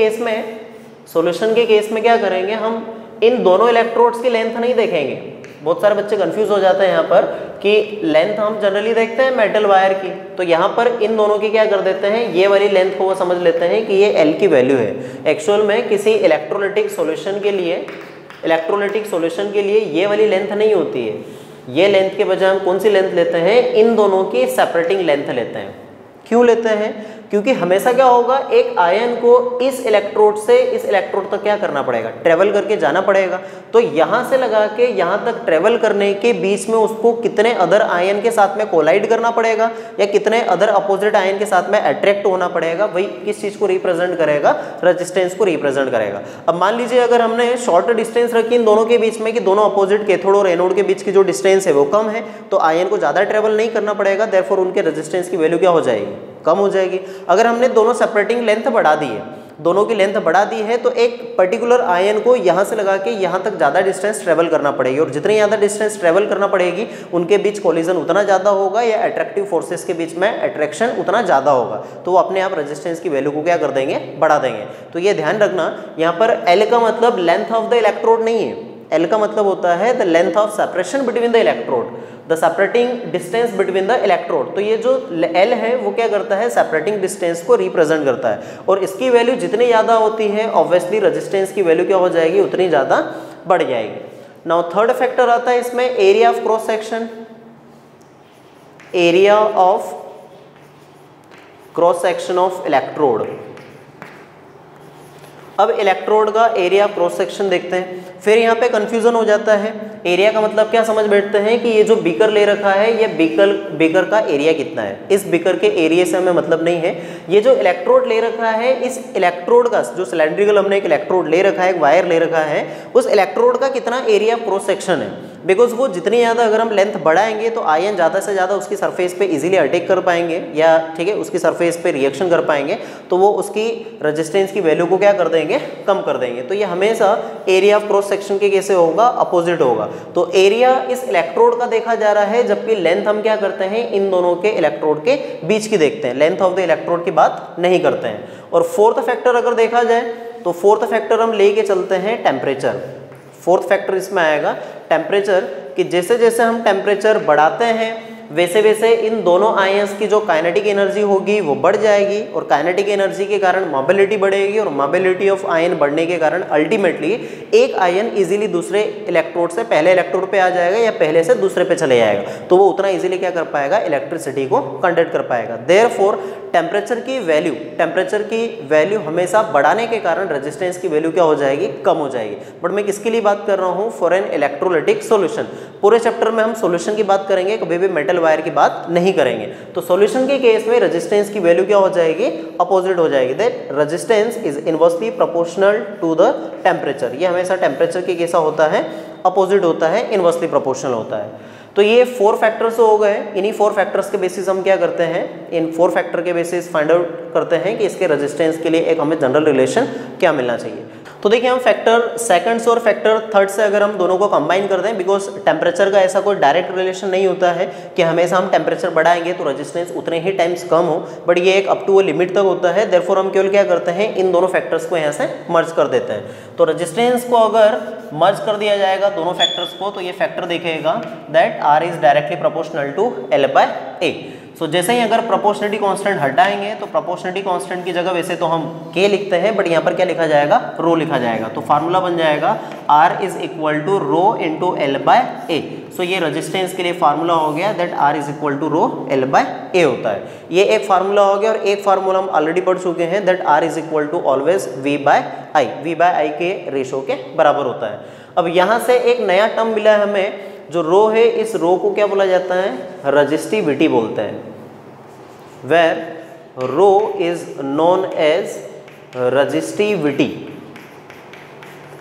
केस में क्या करेंगे, हम इन दोनों इलेक्ट्रोड्स की लेंथ नहीं देखेंगे। बहुत सारे बच्चे कंफ्यूज हो जाते हैं यहाँ पर कि लेंथ हम जनरली देखते हैं मेटल वायर की, तो यहाँ पर इन दोनों की क्या कर देते हैं, ये वाली लेंथ को वो समझ लेते हैं कि ये L की वैल्यू है। एक्चुअल में किसी इलेक्ट्रोलिटिक सॉल्यूशन के लिए ये वाली लेंथ नहीं होती है। ये लेंथ के बजाय हम कौन सी लेंथ लेते हैं, इन दोनों की सेपरेटिंग लेंथ लेते हैं। क्यों लेते हैं, क्योंकि हमेशा क्या होगा, एक आयन को इस इलेक्ट्रोड से इस इलेक्ट्रोड तक क्या करना पड़ेगा, ट्रेवल करके जाना पड़ेगा। तो यहाँ से लगा के यहाँ तक ट्रेवल करने के बीच में उसको कितने अदर आयन के साथ में कोलाइड करना पड़ेगा या कितने अदर अपोजिट आयन के साथ में अट्रैक्ट होना पड़ेगा, वही किस चीज़ को रिप्रेजेंट करेगा, रेजिस्टेंस को रिप्रेजेंट करेगा। अब मान लीजिए अगर हमने शॉर्ट डिस्टेंस रखी इन दोनों के बीच में कि दोनों अपोजिट कैथोड और एनोड के बीच की जो डिस्टेंस है वो कम है, तो आयन को ज़्यादा ट्रेवल नहीं करना पड़ेगा, देयरफॉर उनके रेजिस्टेंस की वैल्यू क्या हो जाएगी, कम हो जाएगी। अगर हमने दोनों सेपरेटिंग लेंथ बढ़ा दी है, दोनों की लेंथ बढ़ा दी है, तो एक पर्टिकुलर आयन को यहाँ से लगा के यहाँ तक ज़्यादा डिस्टेंस ट्रेवल करना पड़ेगी, और जितनी ज़्यादा डिस्टेंस ट्रेवल करना पड़ेगी उनके बीच कोलिजन उतना ज़्यादा होगा या अट्रैक्टिव फोर्सेस के बीच में अट्रैक्शन उतना ज़्यादा होगा, तो वो अपने आप रेजिस्टेंस की वैल्यू को क्या कर देंगे, बढ़ा देंगे। तो ये ध्यान रखना, यहाँ पर L का मतलब लेंथ ऑफ द इलेक्ट्रोड नहीं है, L का मतलब होता है the length of separation between the electrode, the separating distance between the electrode. तो ये जो L है वो क्या करता है, सेपरेटिंग डिस्टेंस को रिप्रेजेंट करता है, और इसकी वैल्यू जितनी ज़्यादा होती है ऑब्वियसली रेजिस्टेंस की वैल्यू क्या हो जाएगी, उतनी ज़्यादा बढ़ जाएगी। नाउ थर्ड फैक्टर आता है इसमें area of cross section. Area of cross section of electrode. अब इलेक्ट्रोड का एरिया क्रॉस सेक्शन देखते हैं, फिर यहाँ पे कंफ्यूजन हो जाता है। एरिया का मतलब क्या समझ बैठते हैं कि ये जो बीकर ले रखा है, ये बीकर का एरिया कितना है। इस बीकर के एरिया से हमें मतलब नहीं है, ये जो इलेक्ट्रोड ले रखा है, इस इलेक्ट्रोड का जो सिलेंड्रिकल हमने एक इलेक्ट्रोड ले रखा है, एक वायर ले रखा है, उस इलेक्ट्रोड का कितना एरिया क्रॉस सेक्शन है। बिकॉज वो जितनी ज़्यादा अगर हम लेंथ बढ़ाएंगे तो आयन ज़्यादा से ज़्यादा उसकी सरफेस पे इजीली अटैक कर पाएंगे, या ठीक है उसकी सरफेस पे रिएक्शन कर पाएंगे, तो वो उसकी रेजिस्टेंस की वैल्यू को क्या कर देंगे, कम कर देंगे। तो ये हमेशा एरिया ऑफ क्रॉस सेक्शन के कैसे होगा, अपोजिट होगा। तो एरिया इस इलेक्ट्रोड का देखा जा रहा है, जबकि लेंथ हम क्या करते हैं, इन दोनों के इलेक्ट्रोड के बीच की देखते हैं, लेंथ ऑफ द इलेक्ट्रोड की बात नहीं करते हैं। और फोर्थ फैक्टर अगर देखा जाए तो फोर्थ फैक्टर हम लेके चलते हैं टेम्परेचर। फोर्थ फैक्टर इसमें आएगा टेम्परेचर, कि जैसे जैसे हम टेम्परेचर बढ़ाते हैं वैसे वैसे इन दोनों आयंस की जो काइनेटिक एनर्जी होगी वो बढ़ जाएगी, और काइनेटिक एनर्जी के कारण मोबिलिटी बढ़ेगी, और मोबिलिटी ऑफ आयन बढ़ने के कारण अल्टीमेटली एक आयन इजीली दूसरे इलेक्ट्रोड से पहले इलेक्ट्रोड पे आ जाएगा या पहले से दूसरे पे चले जाएगा, तो वो उतना इजीली क्या कर पाएगा, इलेक्ट्रिसिटी को कंडक्ट कर पाएगा। देयरफॉर टेम्परेचर की वैल्यू हमेशा बढ़ाने के कारण रेजिस्टेंस की वैल्यू क्या हो जाएगी, कम हो जाएगी। बट मैं किसके लिए बात कर रहा हूँ, फॉर एन इलेक्ट्रोलिटिक सॉल्यूशन। पूरे चैप्टर में हम सॉल्यूशन की बात करेंगे, कभी भी मेटल वायर की बात नहीं करेंगे। तो सॉल्यूशन के केस में रेजिस्टेंस की वैल्यू क्या हो जाएगी, अपोजिट हो जाएगी। That resistance is inversely proportional to the temperature. ये हमेशा टेम्परेचर के कैसा होता है, अपोजिट होता है, इनवर्सली प्रोपोर्शनल होता है। तो ये 4 फैक्टर्स हो गए। इन्हीं 4 फैक्टर्स के बेसिस हम क्या करते हैं, इन 4 फैक्टर के बेसिस फाइंड आउट करते हैं कि इसके रेजिस्टेंस के लिए एक हमें जनरल रिलेशन क्या मिलना चाहिए। तो देखिए हम फैक्टर सेकंड और फैक्टर थर्ड से अगर हम दोनों को कंबाइन कर दें, बिकॉज टेम्परेचर का ऐसा कोई डायरेक्ट रिलेशन नहीं होता है कि हमेशा हम टेम्परेचर बढ़ाएंगे तो रेजिस्टेंस उतने ही टाइम्स कम हो, बट ये एक अप टू अ लिमिट तक होता है। देयरफॉर हम केवल क्या करते हैं, इन दोनों फैक्टर्स को यहाँ से मर्ज कर देते हैं। तो रेजिस्टेंस को अगर मर्ज कर दिया जाएगा दोनों फैक्टर्स को, तो ये फैक्टर दिखेगा that R is directly proportional to L/A। So जैसे ही अगर प्रोपोर्शनलिटी कांस्टेंट हटाएंगे तो प्रोपोर्शनलिटी कांस्टेंट की जगह वैसे तो हम K लिखते हैं, बट यहाँ पर क्या लिखा जाएगा, रो लिखा जाएगा। तो फार्मूला बन जाएगा R is equal to rho into L/A। So ये रेजिस्टेंस के लिए फार्मूला हो गया that R is equal to rho L/A होता है। ये एक फार्मूला हो गया, और एक फार्मूला हम ऑलरेडी पढ़ चुके हैं that R is equal to always V/I। V/I के रेशो के बराबर होता है। अब यहाँ से एक नया टर्म मिला है हमें, जो रो है, इस रो को क्या बोला जाता है, रजिस्टिविटी बोलते हैं। Where rho is known as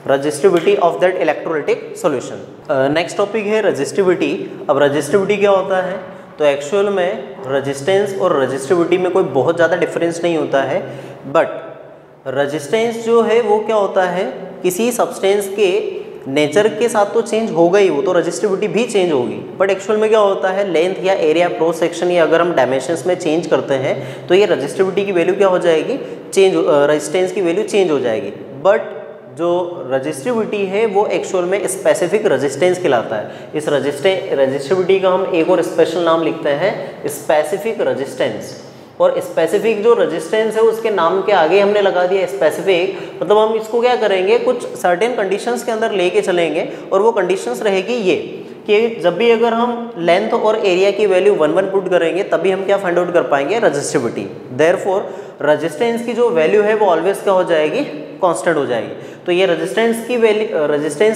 resistivity of that electrolytic solution. Next topic है रजिस्टिविटी। अब रजिस्टिविटी क्या होता है, तो तो एक्चुअल में रेजिस्टेंस और रेजिस्टिविटी में कोई बहुत ज़्यादा डिफरेंस नहीं होता है, बट रेजिस्टेंस जो है वो क्या होता है, किसी सब्सटेंस के नेचर के साथ तो चेंज होगा ही, वो तो रेजिस्टिविटी भी चेंज होगी, बट एक्चुअल में क्या होता है, लेंथ या एरिया क्रॉस सेक्शन या अगर हम डायमेंशंस में चेंज करते हैं तो ये रेजिस्टिविटी की वैल्यू क्या हो जाएगी, चेंज, रेजिस्टेंस की वैल्यू चेंज हो जाएगी। बट जो रेजिस्टिविटी है वो एक्चुअल में स्पेसिफिक रेजिस्टेंस कहलाता है। इस रेजिस्टिविटी का हम एक और स्पेशल नाम लिखते हैं स्पेसिफिक रेजिस्टेंस। और स्पेसिफिक जो रेजिस्टेंस है उसके नाम के आगे हमने लगा दिया स्पेसिफिक, मतलब हम इसको क्या करेंगे, कुछ सर्टेन कंडीशंस के अंदर लेके चलेंगे और वो कंडीशंस रहेगी ये कि जब भी अगर हम लेंथ और एरिया की वैल्यू 1 1 पुट करेंगे तभी हम क्या फाइंड आउट कर पाएंगे, रेजिस्टिविटी। देयरफॉर रेजिस्टेंस की जो वैल्यू है वो ऑलवेज क्या हो जाएगी, कांस्टेंट हो जाएगी। तो ये रेजिस्टेंस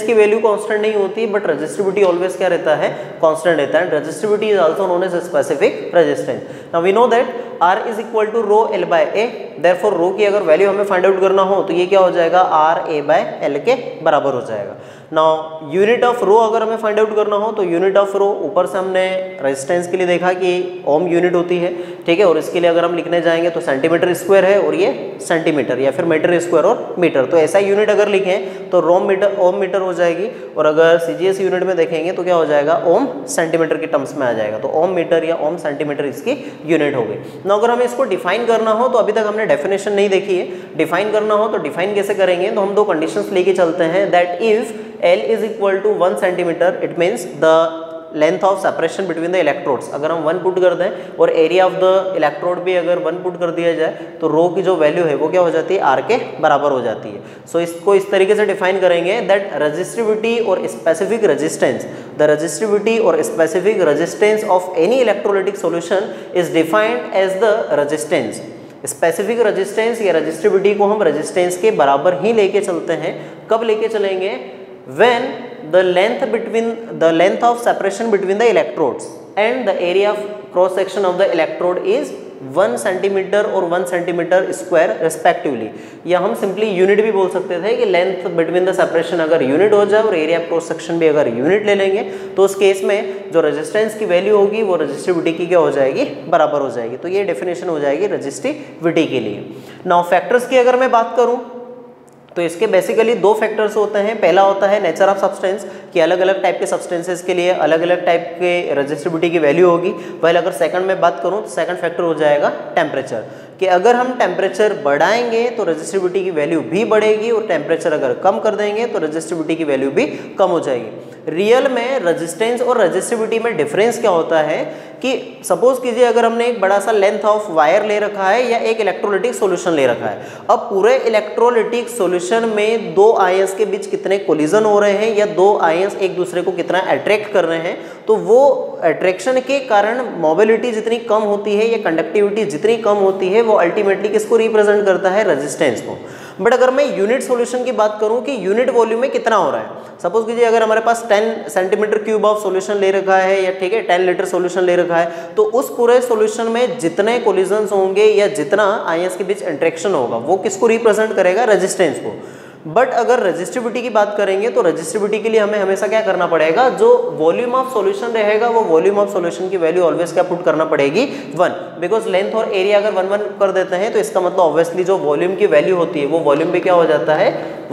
की वैल्यू कांस्टेंट नहीं होती, बट रेजिस्टिविटी ऑलवेज क्या रहता है, कांस्टेंट रहता है। Resistivity is also known as specific resistance. Now we know that R is equal to rho L by A, therefore rho की अगर वैल्यू हमें फाइंड आउट करना हो तो ये क्या हो जाएगा, R A बाय L के बराबर हो जाएगा। नाउ यूनिट ऑफ रो अगर हमें फाइंड आउट करना हो तो यूनिट ऑफ रो ऊपर से हमने रेजिस्टेंस के लिए देखा कि ओम यूनिट होती है, ठीक है, और इसके लिए अगर हम लिखने जाएंगे तो सेंटीमीटर स्क्वायर है और ये सेंटीमीटर या फिर मीटर स्क्वायर और मीटर। तो ऐसा यूनिट अगर लिखें तो ओम मीटर हो जाएगी, और अगर CGS यूनिट में देखेंगे तो क्या हो जाएगा, ओम सेंटीमीटर के टर्म्स में आ जाएगा। तो ओम मीटर या ओम सेंटीमीटर इसकी यूनिट हो गई। ना अगर हमें इसको डिफाइन करना हो तो अभी तक हमने डेफिनेशन नहीं देखी है, डिफाइन करना हो तो डिफाइन कैसे करेंगे, तो हम दो कंडीशंस लेके चलते हैं, that if L is equal to 1 centimetre it means the length of separation between the electrodes अगर हम 1 पुट कर दें और एरिया ऑफ द इलेक्ट्रोड भी अगर 1 पुट कर दिया जाए तो रो की जो वैल्यू है वो क्या हो जाती है, R के बराबर हो जाती है। सो इसको इस तरीके से डिफाइन करेंगे दैट रेजिस्टिविटी और स्पेसिफिक रेजिस्टेंस, द रेजिस्टिविटी और specific resistance of any electrolytic solution is defined as the resistance. Specific resistance या रेजिस्टिविटी को हम रेजिस्टेंस के बराबर ही लेके चलते हैं। कब लेके चलेंगे, when the length of separation between the electrodes and the area of cross section of the electrode is 1 centimetre और 1 सेंटीमीटर स्क्वायर रेस्पेक्टिवली, या हम सिंपली यूनिट भी बोल सकते थे कि लेंथ बिटवीन द सेपरेशन अगर यूनिट हो जाए और एरिया क्रॉस सेक्शन भी अगर यूनिट ले लेंगे तो उस केस में जो रेजिस्टेंस की वैल्यू होगी वो रेजिस्टिविटी की क्या हो जाएगी, बराबर हो जाएगी। तो ये डेफिनेशन हो जाएगी रेजिस्टिविटी के लिए। नाउ फैक्टर्स की अगर मैं बात करूँ तो इसके बेसिकली दो फैक्टर्स होते हैं। पहला होता है नेचर ऑफ सब्सटेंस, कि अलग अलग टाइप के सब्सटेंसेस के लिए अलग अलग टाइप के रेजिस्टिविटी की वैल्यू होगी। वही अगर सेकंड में बात करूं तो सेकंड फैक्टर हो जाएगा टेम्परेचर, कि अगर हम टेम्परेचर बढ़ाएंगे तो रेजिस्टिविटी की वैल्यू भी बढ़ेगी और टेम्परेचर अगर कम कर देंगे तो रेजिस्टिविटी की वैल्यू भी कम हो जाएगी। रियल में रेजिस्टेंस और रेजिस्टिविटी में डिफरेंस क्या होता है कि सपोज कीजिए अगर हमने एक बड़ा सा लेंथ ऑफ वायर ले रखा है या एक इलेक्ट्रोलाइटिक सॉल्यूशन ले रखा है, अब पूरे इलेक्ट्रोलाइटिक सॉल्यूशन में दो आयंस के बीच कितने कोलिजन हो रहे हैं या दो आयंस एक दूसरे को कितना अट्रैक्ट कर रहे हैं, तो वो अट्रैक्शन के कारण मोबिलिटी जितनी कम होती है या कंडक्टिविटी जितनी कम होती है वो अल्टीमेटली किसको रिप्रेजेंट करता है, रेजिस्टेंस को। बट अगर मैं यूनिट सॉल्यूशन की बात करूं कि यूनिट वॉल्यूम में कितना हो रहा है, सपोज कीजिए अगर हमारे पास 10 सेंटीमीटर क्यूब ऑफ सॉल्यूशन ले रखा है या ठीक है 10 लीटर सॉल्यूशन ले रखा है, तो उस पूरे सॉल्यूशन में जितने कोलिजन्स होंगे या जितना आयंस के बीच इंटरेक्शन होगा वो किसको रिप्रेजेंट करेगा, रेजिस्टेंस को। बट अगर रेजिस्टिविटी की बात करेंगे तो रेजिस्टिविटी के लिए हमें हमेशा क्या करना पड़ेगा, जो वॉल्यूम ऑफ सॉल्यूशन रहेगा वो वॉल्यूम ऑफ सॉल्यूशन की वैल्यू ऑलवेज क्या पुट करना पड़ेगी, 1, बिकॉज लेंथ और एरिया अगर 1 1 कर देते हैं तो इसका मतलब ऑब्वियसली जो वॉल्यूम की वैल्यू होती है वो वॉल्यूम भी क्या हो जाता है,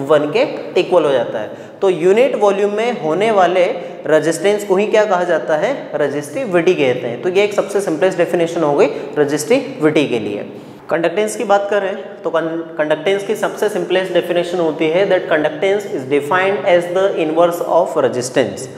1 के इक्वल हो जाता है। तो यूनिट वॉल्यूम में होने वाले रेजिस्टेंस को ही क्या कहा जाता है, रेजिस्टिविटी कहते हैं। तो ये एक सबसे सिंपलेस्ट डेफिनेशन हो गई रेजिस्टिविटी के लिए। कंडक्टेंस की बात करें तो कंडक्टेंस की सबसे सिंपलेस्ट डेफिनेशन होती है that conductance is defined as the inverse of resistance.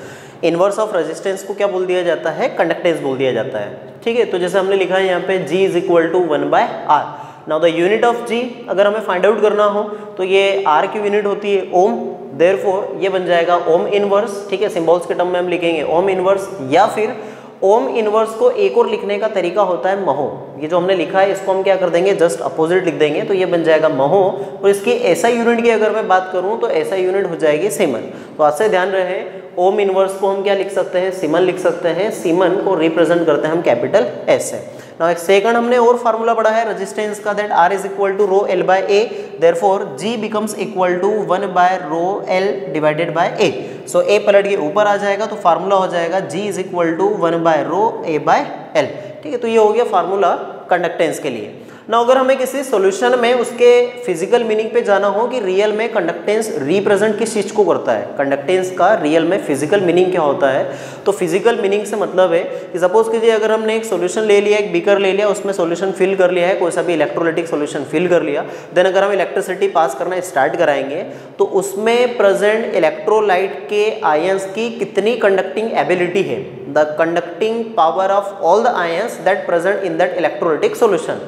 Inverse of resistance को क्या बोल दिया जाता है, कंडक्टेंस बोल दिया जाता है। ठीक है, तो जैसे हमने लिखा है यहाँ पे G is equal to 1/R। Now the unit of G अगर हमें फाइंड आउट करना हो तो ये R की यूनिट होती है ओम, देयरफॉर ये बन जाएगा ओम इनवर्स। ठीक है, सिंबल्स के टर्म में हम लिखेंगे ओम इनवर्स, या फिर ओम इनवर्स को एक और लिखने का तरीका होता है महो। ये जो हमने लिखा है इसको हम क्या कर देंगे, जस्ट अपोजिट लिख देंगे, तो ये बन जाएगा महो। और इसकी ऐसा यूनिट की अगर मैं बात करूं तो ऐसा यूनिट हो जाएगी सीमन। तो आज से ध्यान रहे, ओम इनवर्स को हम क्या लिख सकते हैं, सीमन लिख सकते हैं। सीमन को रिप्रेजेंट करते हैं हम कैपिटल एस से। नाउ एक सेकंड हमने और फार्मूला पढ़ा है रेजिस्टेंस का, that R is equal to rho L by A, therefore G becomes equal to 1 by rho L divided by A। So A पलट के ऊपर आ जाएगा तो फार्मूला हो जाएगा G is equal to 1 by rho A by L। ठीक है, तो ये हो गया फार्मूला कंडक्टेंस के लिए। ना अगर हमें किसी सॉल्यूशन में उसके फिजिकल मीनिंग पे जाना हो कि रियल में कंडक्टेंस रिप्रेजेंट किस चीज़ को करता है, कंडक्टेंस का रियल में फिजिकल मीनिंग क्या होता है, तो फिजिकल मीनिंग से मतलब है कि सपोज कीजिए अगर हमने एक सॉल्यूशन ले लिया, एक बीकर ले लिया, उसमें सॉल्यूशन फिल कर लिया है, कोई सा भी इलेक्ट्रोलाइटिक सॉल्यूशन फिल कर लिया, देन अगर हम इलेक्ट्रिसिटी पास करना स्टार्ट कराएंगे तो उसमें प्रेजेंट इलेक्ट्रोलाइट के आयंस की कितनी कंडक्टिंग एबिलिटी है, the conducting power of all the ions that present in that electrolytic solution.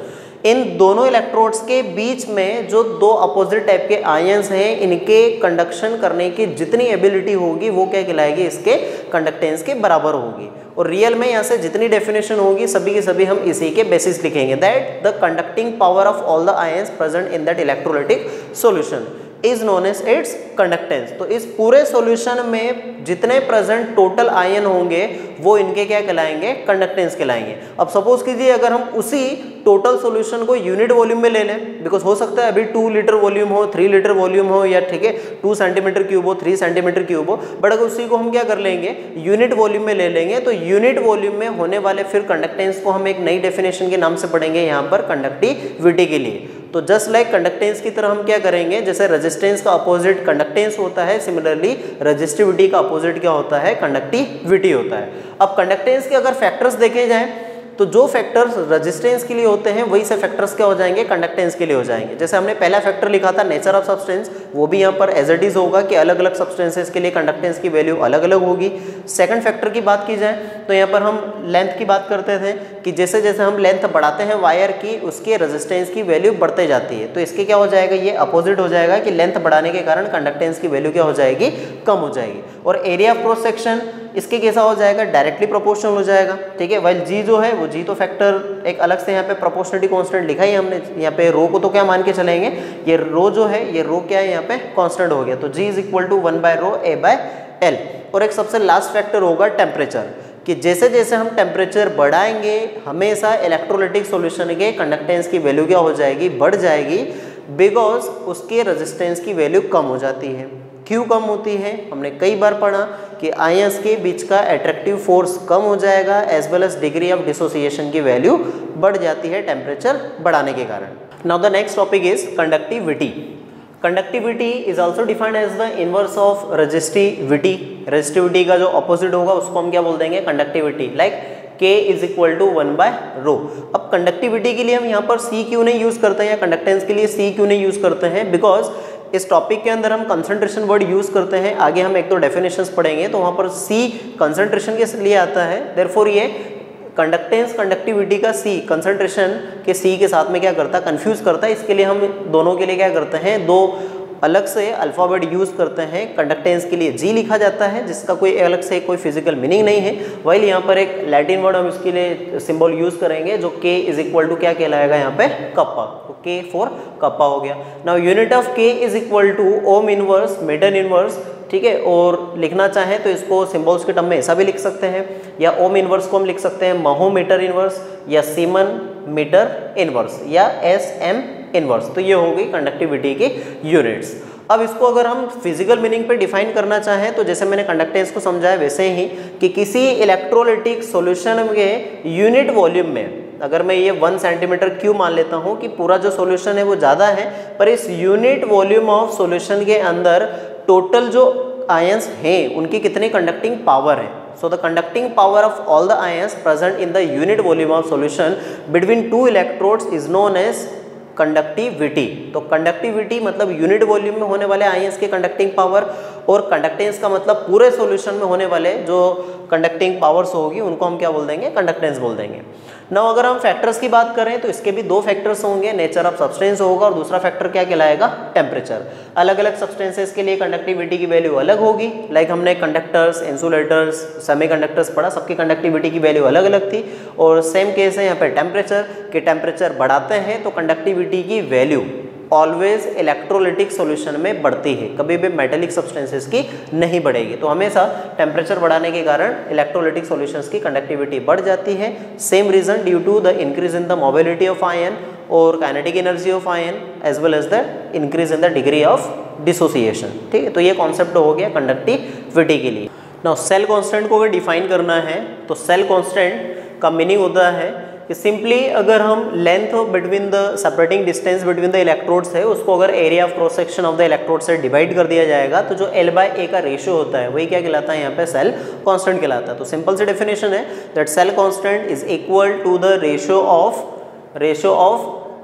इन दोनों इलेक्ट्रोड्स के बीच में जो दो अपोजिट टाइप के आयंस हैं, इनके कंडक्शन करने की जितनी एबिलिटी होगी वो क्या कहलाएगी, इसके कंडक्टेंस के बराबर होगी। और रियल में यहाँ से जितनी डेफिनेशन होगी सभी के सभी हम इसी के बेसिस लिखेंगे, that the conducting power of all the ions present in that electrolytic solution is known as its conductance. तो इस पूरे सॉल्यूशन में जितने प्रेजेंट टोटल आयन होंगे वो इनके क्या कहलाएंगे, कंडक्टेंस कहलाएंगे। अब सपोज कीजिए अगर हम उसी टोटल सॉल्यूशन को यूनिट वॉल्यूम में ले लें, बिकॉज हो सकता है अभी 2 लीटर वॉल्यूम हो, 3 लीटर वॉल्यूम हो, या ठीक है 2 सेंटीमीटर क्यूब हो, 3 सेंटीमीटर क्यूब हो, बट अगर उसी को हम क्या कर लेंगे, यूनिट वॉल्यूम में ले लेंगे, तो यूनिट वॉल्यूम में होने वाले फिर कंडक्टेंस को हम एक नई डेफिनेशन के नाम से पढ़ेंगे यहाँ पर, कंडक्टिविटी के लिए। तो जस्ट लाइक कंडक्टेंस की तरह हम क्या करेंगे, जैसे रेजिस्टेंस का अपोजिट कंडक्टेंस होता है, सिमिलरली रेजिस्टिविटी का अपोजिट क्या होता है, कंडक्टिविटी होता है। अब कंडक्टेंस के अगर फैक्टर्स देखे जाएं तो जो फैक्टर्स रेजिस्टेंस के लिए होते हैं वही से फैक्टर्स क्या हो जाएंगे, कंडक्टेंस के लिए हो जाएंगे। जैसे हमने पहला फैक्टर लिखा था नेचर ऑफ सब्सटेंस, वो भी यहाँ पर एज इट इज होगा कि अलग अलग सब्सटेंसेस के लिए कंडक्टेंस की वैल्यू अलग अलग होगी। सेकंड फैक्टर की बात की जाए तो यहाँ पर हम लेंथ की बात करते थे कि जैसे जैसे हम लेंथ बढ़ाते हैं वायर की, उसके रेजिस्टेंस की वैल्यू बढ़ते जाती है। तो इसके क्या हो जाएगा, ये अपोजिट हो जाएगा कि लेंथ बढ़ाने के कारण कंडक्टेंस की वैल्यू क्या हो जाएगी, कम हो जाएगी। और एरिया ऑफ क्रॉस सेक्शन इसके कैसा हो जाएगा, डायरेक्टली प्रोपोर्शनल हो जाएगा। ठीक है, वाइल जी जो है वो जी तो फैक्टर एक अलग से यहाँ पे प्रोपोर्शनलिटी कांस्टेंट लिखा ही हमने, यहाँ पे रो को तो क्या मान के चलेंगे, ये रो जो है ये रो क्या है यहाँ पे कांस्टेंट हो गया, तो जी इज इक्वल टू 1/ρ A/L। और एक सबसे लास्ट फैक्टर होगा टेम्परेचर, कि जैसे जैसे हम टेम्परेचर बढ़ाएंगे हमेशा इलेक्ट्रोलाइटिक सॉल्यूशन के कंडक्टेंस की वैल्यू क्या हो जाएगी, बढ़ जाएगी, बिकॉज उसके रेजिस्टेंस की वैल्यू कम हो जाती है। क्यों कम होती है, हमने कई बार पढ़ा कि आयंस के बीच का अट्रैक्टिव फोर्स कम हो जाएगा, as well as degree of dissociation की वैल्यू बढ़ जाती है टेम्परेचर बढ़ाने के कारण। Now the next topic is conductivity. Conductivity is also defined as the inverse of resistivity. Resistivity का जो अपोजिट होगा उसको हम क्या बोल देंगे, conductivity. Like K is equal to 1/ρ। अब कंडक्टिविटी के लिए हम यहाँ पर C क्यों नहीं यूज करते हैं, या कंडक्टेंस के लिए C क्यों नहीं यूज करते हैं, बिकॉज इस टॉपिक के अंदर हम कंसंट्रेशन वर्ड यूज करते हैं, आगे हम एक दो डेफिनेशंस पढ़ेंगे तो वहाँ पर C कंसंट्रेशन के लिए आता है, देयरफॉर ये कंडक्टेंस कंडक्टिविटी का C कंसंट्रेशन के C के साथ में क्या करता है, कंफ्यूज करता है। इसके लिए हम दोनों के लिए क्या करते हैं, दो अलग से अल्फ़ाबेट यूज़ करते हैं। कंडक्टेंस के लिए G लिखा जाता है जिसका कोई अलग से कोई फिजिकल मीनिंग नहीं है, वाइल यहाँ पर एक लैटिन वर्ड हम इसके लिए सिंबल यूज़ करेंगे जो K इज इक्वल टू क्या कहलाएगा यहाँ पे, कप्पा। तो K फॉर कप्पा हो गया। Now unit of K is equal to ohm inverse metre inverse. ठीक है, और लिखना चाहें तो इसको सिंबल्स के टर्म में ऐसा भी लिख सकते हैं, या ओम इनवर्स को हम लिख सकते हैं महो मीटर इनवर्स, या सीमन मीटर इनवर्स, या SM इनवर्स। तो ये हो गई कंडक्टिविटी की यूनिट्स। अब इसको अगर हम फिजिकल मीनिंग पे डिफाइन करना चाहें तो जैसे मैंने कंडक्टेंस को समझाया वैसे ही कि किसी इलेक्ट्रोलाइटिक सॉल्यूशन के यूनिट वॉल्यूम में अगर मैं ये 1 सेंटीमीटर क्यूब मान लेता हूँ कि पूरा जो सॉल्यूशन है वो ज़्यादा है, पर इस यूनिट वॉल्यूम ऑफ सॉल्यूशन के अंदर टोटल जो आयंस हैं उनकी कितनी कंडक्टिंग पावर है। So the conducting power of all the ions present in the unit volume of solution between two electrodes is known as conductivity. तो कंडक्टिविटी मतलब unit volume में होने वाले आयंस के कंडक्टिंग पावर, और कंडक्टेंस का मतलब पूरे सॉल्यूशन में होने वाले जो कंडक्टिंग पावर्स होगी उनको हम क्या बोल देंगे, कंडक्टेंस बोल देंगे। नाउ अगर हम फैक्टर्स की बात करें तो इसके भी दो फैक्टर्स होंगे, नेचर ऑफ सब्सटेंस होगा और दूसरा फैक्टर क्या कहलाएगा, टेम्परेचर। अलग अलग सब्सटेंसेस के लिए कंडक्टिविटी की वैल्यू अलग होगी। लाइक हमने कंडक्टर्स, इंसुलेटर्स, सेमीकंडक्टर्स पढ़ा, सबकी कंडक्टिविटी की वैल्यू अलग अलग थी। और सेम केस है यहाँ पे टेम्परेचर के, टेम्परेचर बढ़ाते हैं तो कंडक्टिविटी की वैल्यू ऑलवेज इलेक्ट्रोलाइटिक सॉल्यूशन में बढ़ती है, कभी भी मेटेलिक सब्सटेंसेस की नहीं बढ़ेगी। तो हमेशा टेम्परेचर बढ़ाने के कारण इलेक्ट्रोलाइटिक सॉल्यूशंस की कंडक्टिविटी बढ़ जाती है। Same reason due to the increase in the mobility of ion और kinetic energy of ion as well as the increase in the degree of dissociation. ठीक है, तो ये कॉन्सेप्ट हो गया कंडक्टिविटी के लिए। नाउ सेल कांस्टेंट को अगर डिफाइन करना है तो सेल कांस्टेंट का मीनिंग होता है कि सिंपली अगर हम length between the separating distance between the electrodes है उसको अगर area of cross section of the electrode से डिवाइड कर दिया जाएगा तो जो L/A का रेशियो होता है वही क्या कहलाता है यहाँ पे सेल कांस्टेंट कहलाता है। तो सिंपल सी डेफिनेशन है that cell constant is equal to the ratio of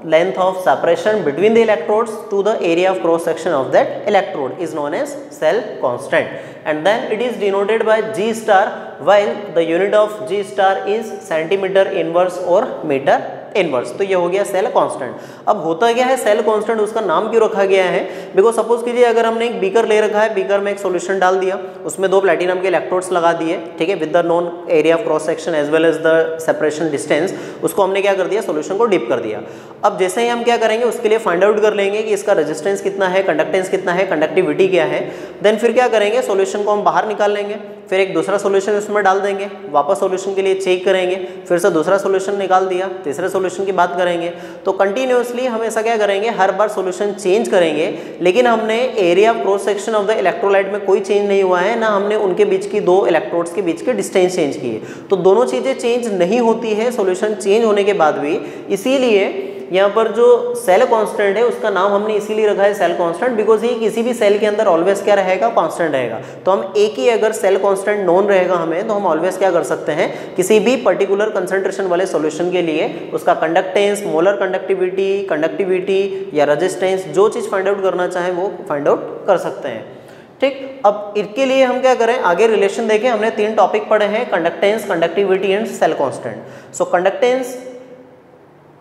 length of separation between the electrodes to the area of cross section of that electrode is known as cell constant, and then it is denoted by G star while the unit of G star is centimeter inverse or meter inverse. तो ये हो गया cell constant. अब होता क्या है cell constant, उसका नाम क्यों रखा गया है? बिकॉज सपोज कीजिए अगर हमने एक बीकर ले रखा है, बीकर में एक सॉल्यूशन डाल दिया, उसमें 2 प्लैटिनम के इलेक्ट्रोड्स लगा दिए, ठीक है, with the known area of cross section as well as the separation distance, उसको हमने क्या कर दिया, सॉल्यूशन को डिप कर दिया। अब जैसे ही हम क्या करेंगे उसके लिए फाइंड आउट कर लेंगे कि इसका रेजिस्टेंस कितना है, कंडक्टेंस कितना है, कंडक्टिविटी क्या है। देन फिर क्या करेंगे, सॉल्यूशन को हम बाहर निकाल लेंगे, फिर एक दूसरा सॉल्यूशन इसमें डाल देंगे, वापस सॉल्यूशन के लिए चेक करेंगे, फिर से दूसरा सॉल्यूशन निकाल दिया, तीसरे सॉल्यूशन की बात करेंगे। तो कंटिन्यूअसली हम ऐसा क्या करेंगे, हर बार सॉल्यूशन चेंज करेंगे, लेकिन हमने area of cross section of the electrolyte में कोई चेंज नहीं हुआ है, ना हमने उनके बीच की 2 इलेक्ट्रोड्स के बीच के डिस्टेंस चेंज किए। तो दोनों चीज़ें चेंज नहीं होती है सॉल्यूशन चेंज होने के बाद भी, इसीलिए यहाँ पर जो सेल कांस्टेंट है उसका नाम हमने इसीलिए रखा है सेल कांस्टेंट, बिकॉज ये किसी भी सेल के अंदर ऑलवेज क्या रहेगा, कांस्टेंट रहेगा। तो हम एक ही अगर सेल कांस्टेंट नोन रहेगा हमें, तो हम ऑलवेज क्या कर सकते हैं, किसी भी पर्टिकुलर कंसंट्रेशन वाले सॉल्यूशन के लिए उसका कंडक्टेंस, मोलर कंडक्टिविटी या रेजिस्टेंस, जो चीज़ फाइंड आउट करना चाहें वो फाइंड आउट कर सकते हैं। ठीक, अब इसके लिए हम क्या करें, आगे रिलेशन देखें। हमने 3 टॉपिक पढ़े हैं, conductance, conductivity and cell constant. So conductance,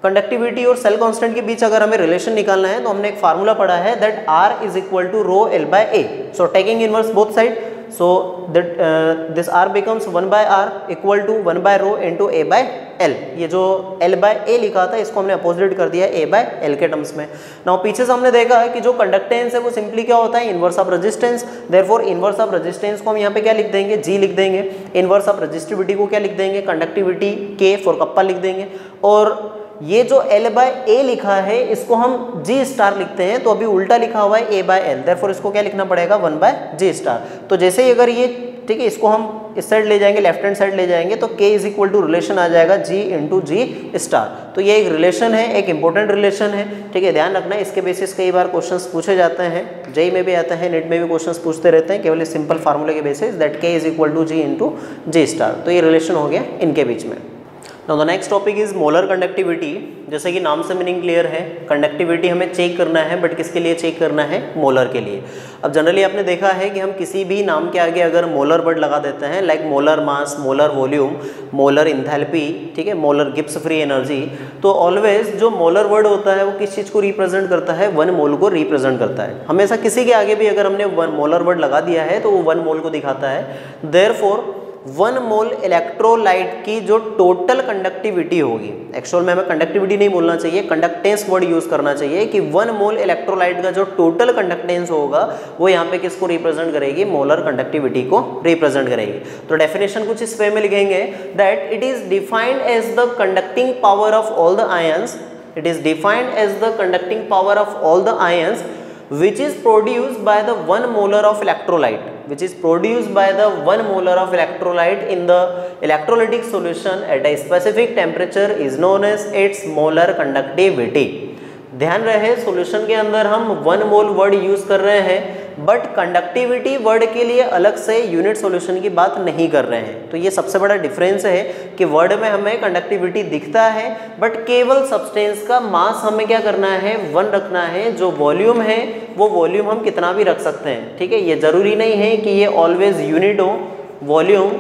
conductivity और सेल कांस्टेंट के बीच अगर हमें रिलेशन निकालना है तो हमने एक फार्मूला पढ़ा है that R is equal to rho L/A। So taking inverse both side, so that this R becomes 1/R equal to 1/ρ into A/L। ये जो L/A लिखा था इसको हमने अपोजिट कर दिया A/L के टर्म्स में। नाउ पीछे से हमने देखा है कि जो कंडक्टेंस है वो सिंपली क्या होता है, inverse of resistance. Therefore inverse of resistance को हम यहाँ पे क्या लिख देंगे, G लिख देंगे। इनवर्स ऑफ रेजिस्टिविटी को क्या लिख देंगे, कंडक्टिविटी K फॉर कप्पा लिख देंगे। और ये जो L/A लिखा है इसको हम G स्टार लिखते हैं, तो अभी उल्टा लिखा हुआ है A/L, देयरफॉर इसको क्या लिखना पड़ेगा, 1/G स्टार। तो जैसे ही अगर ये, ठीक है, इसको हम इस साइड ले जाएंगे, लेफ्ट हैंड साइड ले जाएंगे, तो K is equal to relation आ जाएगा G इंटू G स्टार। तो ये एक रिलेशन है, एक इंपॉर्टेंट रिलेशन है, ठीक है, ध्यान रखना है। इसके बेसिस कई बार क्वेश्चंस पूछे जाते हैं, जेई में भी आता है, नेट में भी क्वेश्चंस पूछते रहते हैं, केवल इस सिंपल फार्मूले के basis that K is equal to G into G star. तो ये रिलेशन हो गया इनके बीच में। Now the next topic is molar conductivity. जैसे कि नाम से मीनिंग क्लियर है, कंडक्टिविटी हमें चेक करना है, बट किसके लिए चेक करना है, मोलर के लिए। अब जनरली आपने देखा है कि हम किसी भी नाम के आगे अगर मोलर वर्ड लगा देते हैं, like molar mass, molar volume, molar enthalpy, ठीक है, मोलर गिब्स फ्री एनर्जी, तो ऑलवेज जो मोलर वर्ड होता है वो किस चीज़ को रिप्रेजेंट करता है, 1 मोल को रिप्रेजेंट करता है। हमेशा किसी के आगे भी अगर हमने 1 मोलर वर्ड लगा दिया है तो वो 1 मोल को दिखाता है। देयरफॉर 1 मोल इलेक्ट्रोलाइट की जो टोटल कंडक्टिविटी होगी, एक्चुअल में हमें कंडक्टिविटी नहीं बोलना चाहिए, कंडक्टेंस वर्ड यूज करना चाहिए, कि 1 मोल इलेक्ट्रोलाइट का जो टोटल कंडक्टेंस होगा वो यहाँ पे किसको रिप्रेजेंट करेगी, मोलर कंडक्टिविटी को रिप्रेजेंट करेगी। तो डेफिनेशन कुछ इस वे में लिखेंगे that it is defined as the conducting power of all the ions, it is defined as the conducting power of all the ions which is produced by the 1 molar of electrolyte, which is produced by the 1 molar of electrolyte in the electrolytic solution at a specific temperature is known as its molar conductivity। ध्यान रहे solution के अंदर हम 1 मोल word use कर रहे हैं, but conductivity word के लिए अलग से यूनिट सॉल्यूशन की बात नहीं कर रहे हैं। तो ये सबसे बड़ा डिफरेंस है कि वर्ड में हमें कंडक्टिविटी दिखता है, बट केवल सब्सटेंस का मास हमें क्या करना है, 1 रखना है। जो वॉल्यूम है वो वॉल्यूम हम कितना भी रख सकते हैं, ठीक है, ये जरूरी नहीं है कि ये ऑलवेज यूनिट हो, वॉल्यूम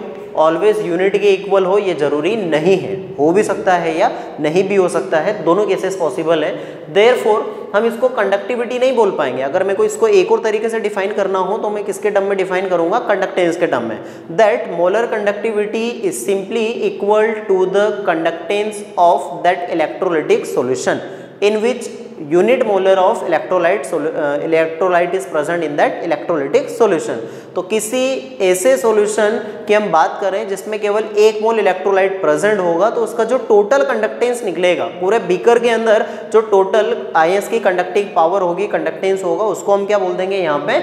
ऑलवेज यूनिट के इक्वल हो, ये जरूरी नहीं है, हो भी सकता है या नहीं भी हो सकता है, दोनों केसेस पॉसिबल है। देयरफॉर हम इसको कंडक्टिविटी नहीं बोल पाएंगे। अगर मेरे को इसको एक और तरीके से डिफाइन करना हो तो मैं किसके टर्म में डिफाइन करूंगा, कंडक्टेंस के टर्म में, that molar conductivity is simply equal to the conductance of that electrolytic solution in which unit molar of electrolyte is present in that electrolytic solution। तो किसी ऐसे सॉल्यूशन की हम बात करें जिसमें केवल 1 मोल इलेक्ट्रोलाइट प्रेजेंट होगा, तो उसका जो टोटल कंडक्टेंस निकलेगा पूरे बीकर के अंदर, जो टोटल आयंस की कंडक्टिंग पावर होगी, कंडक्टेंस होगा, उसको हम क्या बोल देंगे, यहाँ पे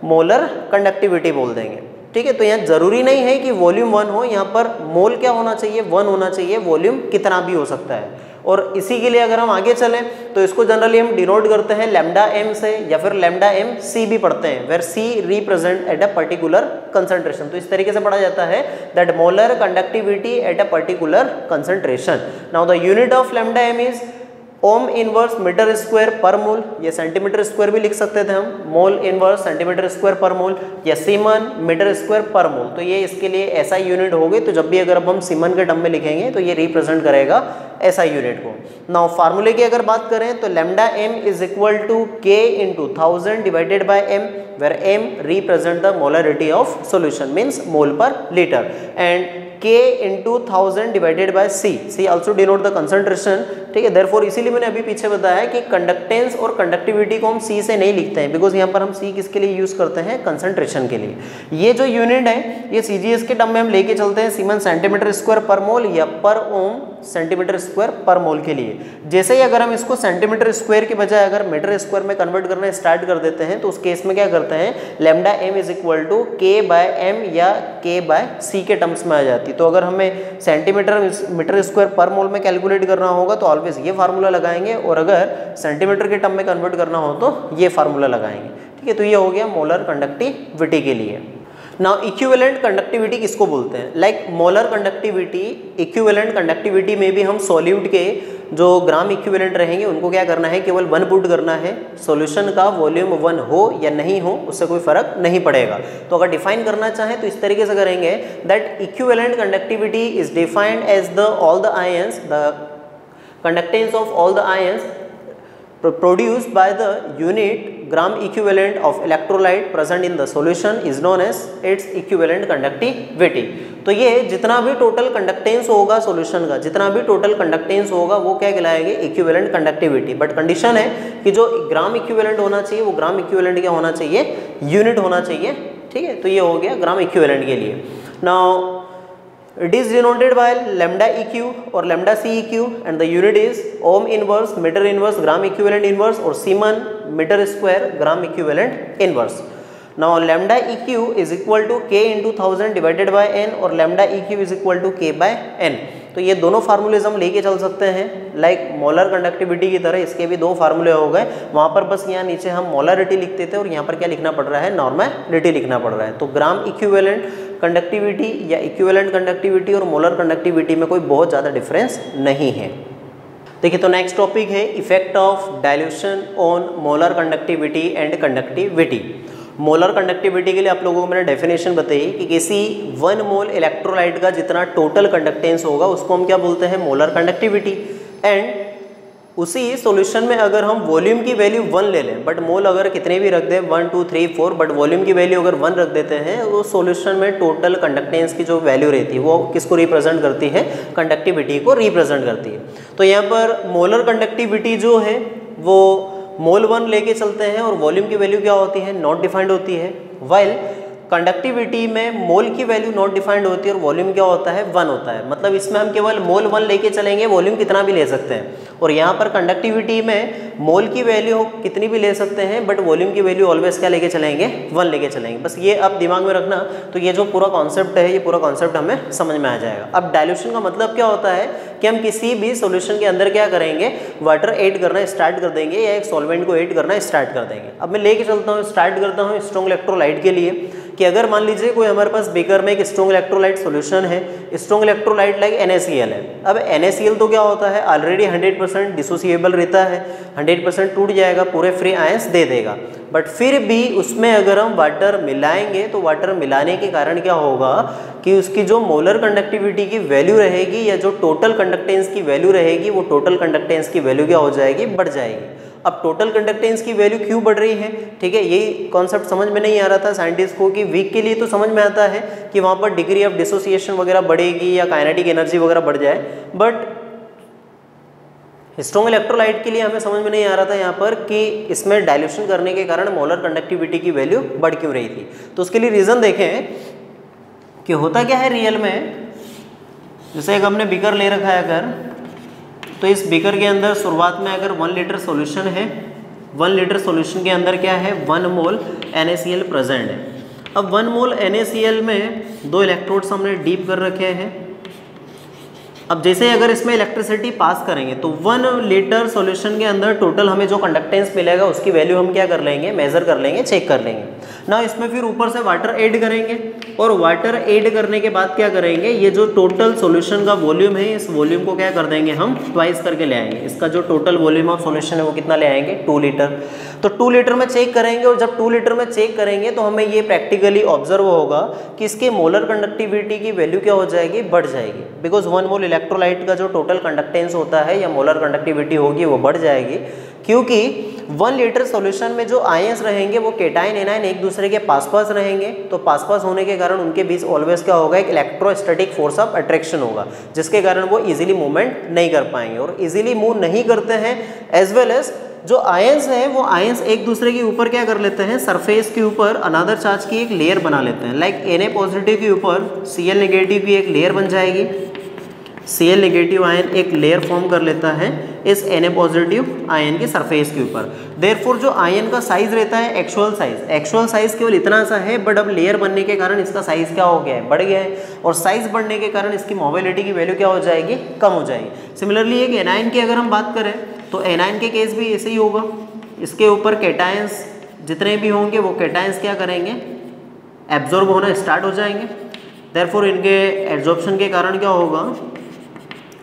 मोलर कंडक्टिविटी बोल देंगे। ठीक है। तो यहाँ जरूरी नहीं है कि वॉल्यूम 1 हो, यहाँ पर मोल क्या होना चाहिए, 1 होना चाहिए, वॉल्यूम कितना भी हो सकता है। और इसी के लिए अगर हम आगे चलें तो इसको जनरली हम डिनोट करते हैं लैम्डा एम से, या फिर लैम्डा एम सी भी पढ़ते हैं, where c represent at a particular concentration. तो इस तरीके से पढ़ा जाता है that molar conductivity at a particular concentration. Now the unit of lambda M is ohm inverse metre square per mole, ये सेंटीमीटर स्क्वायर भी लिख सकते थे हम, mole inverse centimetre square per मोल, या सीमन मीटर स्क्वायर पर मोल। तो ये इसके लिए ऐसा यूनिट हो गई। तो जब भी अगर अब हम सीमन के टर्म में लिखेंगे तो ये रिप्रेजेंट करेगा ऐसा यूनिट को। नाउ फार्मूले की अगर बात करें तो lambda M is equal to K into 1000 divided by M, where M represent the molarity of solution means mole per litre, and K into 1000 divided by C also denote the concentration, ठीक है। therefore इसीलिए मैंने अभी पीछे बताया कि conductance और conductivity को हम C से नहीं लिखते हैं, बिकॉज यहाँ पर हम C किसके लिए यूज करते हैं, कंसंट्रेशन के लिए। ये जो यूनिट है ये CGS के टर्म में हम लेके चलते हैं सीमन सेंटीमीटर स्क्वायर पर मोल या पर ओम सेंटीमीटर स्क्वायर पर मोल के लिए। जैसे ही अगर हम इसको सेंटीमीटर स्क्वायर के बजाय अगर मीटर स्क्वायर में कन्वर्ट करना स्टार्ट कर देते हैं तो उस केस में क्या करते हैं, lambda M is equal to k by m या के बाय सी के टर्म्स में आ जाती है। तो अगर हमें सेंटीमीटर मीटर स्क्वायर पर मोल में कैलकुलेट करना होगा तो ऑलवेज ये फार्मूला लगाएंगे, और अगर सेंटीमीटर के टर्म में कन्वर्ट करना हो तो ये फार्मूला लगाएंगे, ठीक है। तो ये हो गया मोलर कंडक्टिविटी के लिए। नाउ इक्विवेलेंट कंडक्टिविटी किसको बोलते हैं, like molar conductivity, equivalent conductivity में भी हम सॉल्यूट के जो ग्राम इक्विवेलेंट रहेंगे उनको क्या करना है, केवल 1 पुट करना है। सॉल्यूशन का वॉल्यूम 1 हो या नहीं हो उससे कोई फर्क नहीं पड़ेगा। तो अगर डिफाइन करना चाहें तो इस तरीके से करेंगे that equivalent conductivity is defined as the all the ions, the conductance of all the ions produced by the unit gram equivalent of electrolyte present in the solution is known as its equivalent conductivity। तो ये जितना भी total conductance होगा solution का, जितना भी total conductance होगा वो क्या कहलाएंगे, इक्विवेलेंट कंडक्टिविटी। बट कंडीशन है कि जो ग्राम इक्विवेलेंट होना चाहिए वो ग्राम इक्विवेलेंट क्या होना चाहिए, यूनिट होना चाहिए, ठीक है। तो ये हो गया ग्राम इक्विवेलेंट के लिए। Now it is denoted by lambda eq or lambda ceq and the unit is ohm inverse meter inverse gram equivalent inverse or Siemens meter square gram equivalent inverse। now lambda eq is equal to k into 1000 divided by n और lambda eq is equal to k by n। तो ये दोनों फार्मूलेज हम लेके चल सकते हैं, like molar conductivity की तरह इसके भी 2 फार्मूले हो गए। वहाँ पर बस यहाँ नीचे हम मोलरिटी लिखते थे और यहाँ पर क्या लिखना पड़ रहा है, नॉर्मेलिटी लिखना पड़ रहा है। तो ग्राम इक्विवेलेंट कंडक्टिविटी या इक्विवेलेंट कंडक्टिविटी और मोलर कंडक्टिविटी में कोई बहुत ज़्यादा डिफरेंस नहीं है। देखिए तो नेक्स्ट टॉपिक है effect of dilution on molar conductivity and conductivity. Molar conductivity के लिए आप लोगों को मैंने डेफिनेशन बताई कि किसी 1 मोल इलेक्ट्रोलाइट का जितना टोटल कंडक्टेंस होगा उसको हम क्या बोलते हैं, मोलर कंडक्टिविटी। एंड उसी सॉल्यूशन में अगर हम वॉल्यूम की वैल्यू 1 ले लें, बट मोल अगर कितने भी रख दें 1 2 3 4, बट वॉल्यूम की वैल्यू अगर 1 रख देते हैं, वो सॉल्यूशन में टोटल कंडक्टेंस की जो वैल्यू रहती है वो किसको रिप्रेजेंट करती है, कंडक्टिविटी को रिप्रेजेंट करती है। तो यहाँ पर मोलर कंडक्टिविटी जो है वो मोल 1 लेके चलते हैं और वॉल्यूम की वैल्यू क्या होती है, नॉट डिफाइंड होती है। वाइल कंडक्टिविटी में मोल की वैल्यू नॉट डिफाइंड होती है और वॉल्यूम क्या होता है, 1 होता है। मतलब इसमें हम केवल मोल 1 लेके चलेंगे, वॉल्यूम कितना भी ले सकते हैं। और यहाँ पर कंडक्टिविटी में मोल की वैल्यू कितनी भी ले सकते हैं, बट वॉल्यूम की वैल्यू ऑलवेज क्या लेके चलेंगे, 1 लेके चलेंगे। बस ये अब दिमाग में रखना। तो ये जो पूरा कॉन्सेप्ट है, ये पूरा कॉन्सेप्ट हमें समझ में आ जाएगा। अब डाइल्यूशन का मतलब क्या होता है कि हम किसी भी सॉल्यूशन के अंदर क्या करेंगे, वाटर ऐड करना स्टार्ट कर देंगे या एक सॉल्वेंट को ऐड करना स्टार्ट कर देंगे। अब मैं लेके चलता हूँ, स्टार्ट करता हूँ स्ट्रॉन्ग इलेक्ट्रोलाइट के लिए, कि अगर मान लीजिए कोई हमारे पास बीकर में एक स्ट्रॉन्ग इलेक्ट्रोलाइट सॉल्यूशन है, स्ट्रॉन्ग इलेक्ट्रोलाइट लाइक NaCl है। अब NaCl तो क्या होता है, ऑलरेडी 100% डिसोसिएबल रहता है, 100% टूट जाएगा, पूरे फ्री आयंस दे देगा। बट फिर भी उसमें अगर हम वाटर मिलाएंगे तो वाटर मिलाने के कारण क्या होगा कि उसकी जो मोलर कंडक्टिविटी की वैल्यू रहेगी या जो टोटल कंडक्टेंस की वैल्यू रहेगी, वो टोटल कंडक्टेंस की वैल्यू क्या हो जाएगी, बढ़ जाएगी। अब टोटल कंडक्टेंस की वैल्यू क्यों बढ़ रही है, ठीक है, यही कॉन्सेप्ट समझ में नहीं आ रहा था साइंटिस्ट को। कि वीक के लिए तो समझ में आता है कि वहाँ पर डिग्री ऑफ डिसोसिएशन वगैरह बढ़ेगी या काइनेटिक एनर्जी वगैरह बढ़ जाए, बट स्ट्रॉन्ग इलेक्ट्रोलाइट के लिए हमें समझ में नहीं आ रहा था यहाँ पर कि इसमें डाइल्यूशन करने के कारण मोलर कंडक्टिविटी की वैल्यू बढ़ क्यों रही थी। तो उसके लिए रीज़न देखें कि होता क्या है रियल में। जैसे एक हमने बीकर ले रखा है अगर, तो इस बीकर के अंदर शुरुआत में अगर 1 लीटर सॉल्यूशन है, 1 लीटर सॉल्यूशन के अंदर क्या है, 1 मोल NaCl प्रेजेंट है। अब 1 मोल NaCl में 2 इलेक्ट्रोड्स हमने डीप कर रखे हैं। अब जैसे अगर इसमें इलेक्ट्रिसिटी पास करेंगे तो 1 लीटर सॉल्यूशन के अंदर टोटल हमें जो कंडक्टेंस मिलेगा उसकी वैल्यू हम क्या कर लेंगे, मेजर कर लेंगे, चेक कर लेंगे ना। इसमें फिर ऊपर से वाटर ऐड करेंगे और वाटर ऐड करने के बाद क्या करेंगे, ये जो टोटल सॉल्यूशन का वॉल्यूम है इस वॉल्यूम को क्या कर देंगे हम ट्वाइस करके ले आएंगे। इसका जो टोटल वॉल्यूम ऑफ सॉल्यूशन है वो कितना ले आएंगे, 2 लीटर। तो 2 लीटर में चेक करेंगे और जब 2 लीटर में चेक करेंगे तो हमें ये प्रैक्टिकली ऑब्जर्व होगा कि इसके मोलर कंडक्टिविटी की वैल्यू क्या हो जाएगी, बढ़ जाएगी। बिकॉज 1 मोल इलेक्ट्रोलाइट का जो टोटल कंडक्टेंस होता है या मोलर कंडक्टिविटी होगी वो बढ़ जाएगी, क्योंकि 1 लीटर सॉल्यूशन में जो आयंस रहेंगे वो केटाइन एनाइन एक दूसरे के पास पास रहेंगे। तो पास पास होने के कारण उनके बीच ऑलवेज क्या होगा, एक इलेक्ट्रोस्टैटिक फोर्स ऑफ अट्रैक्शन होगा, जिसके कारण वो इजीली मूवमेंट नहीं कर पाएंगे। और इजीली मूव नहीं करते हैं एज वेल एज जो आयंस हैं वो आयंस एक दूसरे के ऊपर क्या कर लेते हैं, सरफेस के ऊपर अनदर चार्ज की एक लेयर बना लेते हैं। लाइक Na पॉजिटिव के ऊपर Cl नेगेटिव की एक लेयर बन जाएगी। Cl नेगेटिव आयन एक लेयर फॉर्म कर लेता है इस Na पॉजिटिव आयन के सरफेस के ऊपर। देयरफॉर जो आयन का साइज रहता है एक्चुअल साइज केवल इतना सा है, बट अब लेयर बनने के कारण इसका साइज क्या हो गया है, बढ़ गया है। और साइज बढ़ने के कारण इसकी मोबिलिटी की वैल्यू क्या हो जाएगी, कम हो जाएगी। सिमिलरली एक एनायन की अगर हम बात करें तो एनायन के केस भी ऐसे ही होगा। इसके ऊपर कैटायंस जितने भी होंगे वो कैटायंस क्या करेंगे, एब्जॉर्ब होना स्टार्ट हो जाएंगे। देयरफॉर इनके एब्जॉर्प्शन के कारण क्या होगा,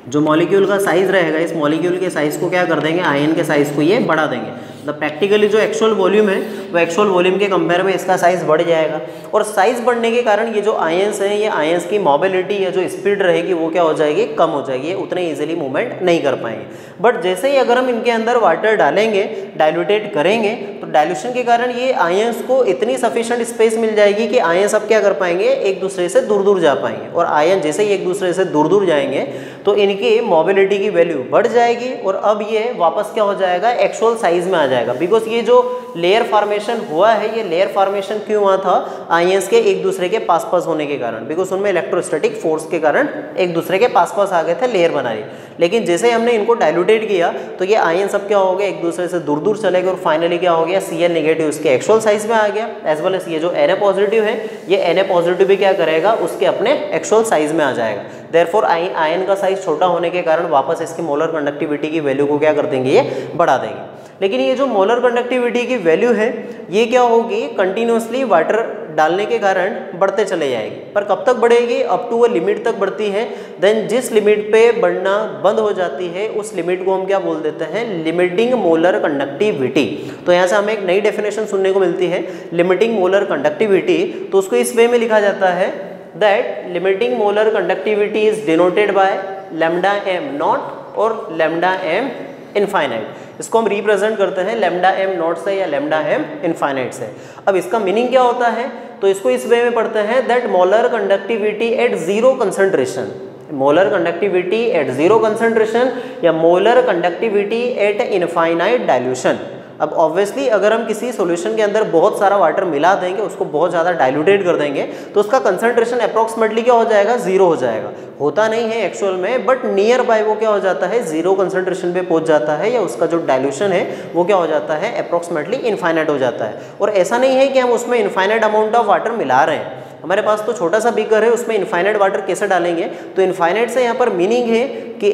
जो मॉलिक्यूल का साइज रहेगा इस मॉलिक्यूल के साइज को क्या कर देंगे, आयन के साइज को ये बढ़ा देंगे। मतलब प्रैक्टिकली जो एक्चुअल वॉल्यूम है वो एक्चुअल वॉल्यूम के कंपेयर में इसका साइज बढ़ जाएगा। और साइज बढ़ने के कारण ये जो आयंस हैं ये आयंस की मोबिलिटी या जो स्पीड रहेगी वो क्या हो जाएगी, कम हो जाएगी, ये उतने इजीली मूवमेंट नहीं कर पाएंगे। बट जैसे ही अगर हम इनके अंदर वाटर डालेंगे, डाइल्यूटेट करेंगे, तो डाइल्यूशन के कारण ये आयंस को इतनी सफिशिएंट स्पेस मिल जाएगी कि आयंस अब क्या कर पाएंगे, एक दूसरे से दूर दूर जा पाएंगे। और आयन जैसे ही एक दूसरे से दूर दूर जाएंगे तो इनकी मोबिलिटी की वैल्यू बढ़ जाएगी और अब ये वापस क्या हो जाएगा, एक्चुअल साइज में आ जाएगा। बिकॉज ये जो लेयर फॉर्मेशन हुआ है ये लेयर फॉर्मेशन क्यों हुआ था, आयंस के एक दूसरे के पास पास होने के कारण। बिकॉज उनमें इलेक्ट्रोस्टैटिक फोर्स के कारण एक दूसरे के पास पास आ गए थे लेयर बनाने। लेकिन जैसे हमने इनको डाइल्यूटेट किया तो ये आयन सब क्या हो गए, एक दूसरे से दूर दूर चले गए और फाइनली क्या हो गया, Cl नेगेटिव उसके एक्चुअल साइज में आ गया। एज वेल एज ये जो Na पॉजिटिव है ये Na पॉजिटिव भी क्या करेगा, उसके अपने एक्चुअल साइज में आ जाएगा। देयरफॉर आयन का साइज छोटा होने के कारण वापस इसकी मोलर कंडक्टिविटी की वैल्यू को क्या कर देंगे, ये बढ़ा देंगे। लेकिन ये जो मोलर कंडक्टिविटी की वैल्यू है ये क्या होगी, कंटिन्यूसली वाटर डालने के कारण बढ़ते चले जाएगी। पर कब तक बढ़ेगी, अप टू अ लिमिट तक बढ़ती है। देन जिस लिमिट पे बढ़ना बंद हो जाती है उस लिमिट को हम क्या बोल देते हैं, लिमिटिंग मोलर कंडक्टिविटी। तो यहाँ से हमें एक नई डेफिनेशन सुनने को मिलती है, लिमिटिंग मोलर कंडक्टिविटी। तो उसको इस वे में लिखा जाता है that limiting molar conductivity is denoted by lambda M not और लैम्डा एम इनफाइनाइट। इसको हम रिप्रेजेंट करते हैं लैम्डा एम नॉट से या लैम्डा एम इनफाइनाइट से। अब इसका मीनिंग क्या होता है, तो इसको इस वे में पढ़ते हैं that molar conductivity at zero concentration, molar conductivity at zero concentration या molar conductivity at infinite dilution. अब ऑब्वियसली अगर हम किसी सॉल्यूशन के अंदर बहुत सारा वाटर मिला देंगे, उसको बहुत ज़्यादा डाइल्यूटेट कर देंगे, तो उसका कंसंट्रेशन अप्रॉक्सीमेटली क्या हो जाएगा, जीरो हो जाएगा। होता नहीं है एक्चुअल में, बट नियर बाय वो क्या हो जाता है, जीरो कंसंट्रेशन पे पहुंच जाता है, या उसका जो डाइल्यूशन है वो क्या हो जाता है, अप्रॉक्सीमेटली इनफाइनाइट हो जाता है। और ऐसा नहीं है कि हम उसमें इनफाइनाइट अमाउंट ऑफ वाटर मिला रहे हैं, हमारे पास तो छोटा सा बीकर है उसमें इनफाइनाइट वाटर कैसे डालेंगे। तो इनफाइनाइट से यहाँ पर मीनिंग है कि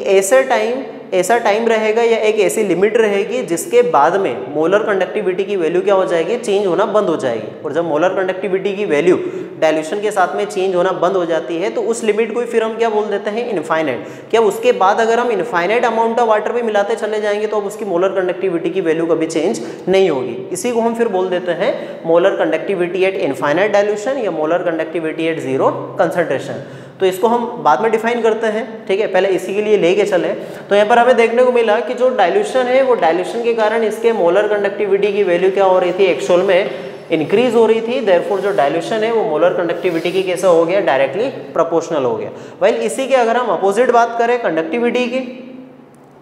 ऐसा टाइम रहेगा या एक ऐसी लिमिट रहेगी जिसके बाद में मोलर कंडक्टिविटी की वैल्यू क्या हो जाएगी, चेंज होना बंद हो जाएगी। और जब मोलर कंडक्टिविटी की वैल्यू डाइल्यूशन के साथ में चेंज होना बंद हो जाती है तो उस लिमिट को फिर हम क्या बोल देते हैं, इनफाइनाइट। क्या उसके बाद अगर हम इनफाइनाइट अमाउंट ऑफ वाटर भी मिलाते चले जाएंगे तो अब उसकी मोलर कंडक्टिविटी की वैल्यू कभी चेंज नहीं होगी। इसी को हम फिर बोल देते हैं molar conductivity at infinite dilution या molar conductivity at zero concentration. तो इसको हम बाद में डिफाइन करते हैं, ठीक है, पहले इसी के लिए लेके चले। तो यहाँ पर हमें देखने को मिला कि जो डाइल्यूशन है वो डाइल्यूशन के कारण इसके मोलर कंडक्टिविटी की वैल्यू क्या हो रही थी, एक्चुअल में इंक्रीज हो रही थी। देयरफॉर जो डाइल्यूशन है वो मोलर कंडक्टिविटी की कैसे हो गया, डायरेक्टली प्रोपोर्शनल हो गया। वाइल इसी के अगर हम अपोजिट बात करें कंडक्टिविटी की,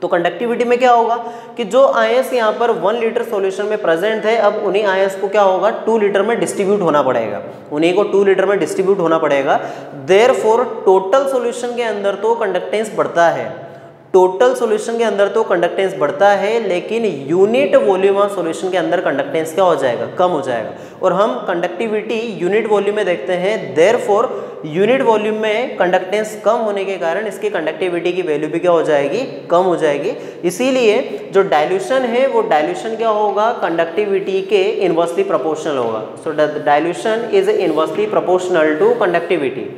तो कंडक्टिविटी में क्या होगा कि जो आयंस यहाँ पर 1 लीटर सॉल्यूशन में प्रेजेंट है, अब उन्हीं आयंस को क्या होगा, 2 लीटर में डिस्ट्रीब्यूट होना पड़ेगा, उन्हीं को 2 लीटर में डिस्ट्रीब्यूट होना पड़ेगा। देयरफॉर टोटल सॉल्यूशन के अंदर तो कंडक्टेंस बढ़ता है, टोटल सॉल्यूशन के अंदर तो कंडक्टेंस बढ़ता है, लेकिन यूनिट वॉल्यूम ऑफ सॉल्यूशन के अंदर कंडक्टेंस क्या हो जाएगा, कम हो जाएगा। और हम कंडक्टिविटी यूनिट वॉल्यूम में देखते हैं, देयरफॉर यूनिट वॉल्यूम में कंडक्टेंस कम होने के कारण इसकी कंडक्टिविटी की वैल्यू भी क्या हो जाएगी, कम हो जाएगी। इसीलिए जो डाइल्यूशन है वो डाइल्यूशन क्या होगा, कंडक्टिविटी के इनवर्सली प्रोपोर्शनल होगा। So dilution is inversely proportional to conductivity.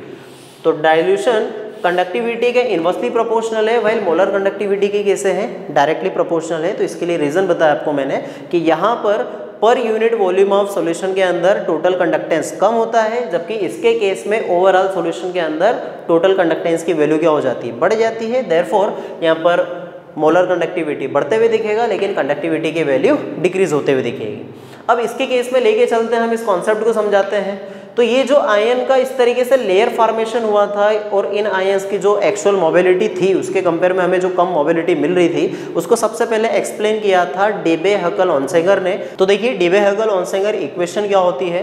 तो डाइल्यूशन कंडक्टिविटी के इनवर्सली प्रोपोर्शनल है, व्हाइल मोलर कंडक्टिविटी की कैसे है, डायरेक्टली प्रोपोर्शनल है। तो इसके लिए रीजन बताया आपको मैंने कि यहाँ per unit volume of solution के अंदर टोटल कंडक्टेंस कम होता है, जबकि इसके केस में ओवरऑल सॉल्यूशन के अंदर टोटल कंडक्टेंस की वैल्यू क्या हो जाती है, बढ़ जाती है। देयरफॉर यहाँ पर मोलर कंडक्टिविटी बढ़ते हुए दिखेगा, लेकिन कंडक्टिविटी की वैल्यू डिक्रीज होते हुए दिखेगी। अब इसके केस में लेके चलते हैं, हम इस कॉन्सेप्ट को समझाते हैं। तो ये जो आयन का इस तरीके से लेयर फॉर्मेशन हुआ था और इन आयंस की जो एक्चुअल मोबिलिटी थी उसके कंपेयर में हमें जो कम मोबिलिटी मिल रही थी, उसको सबसे पहले एक्सप्लेन किया था डेबे हकल ऑनसेंगर ने। तो देखिए डेबे हकल ऑनसेंगर इक्वेशन क्या होती है,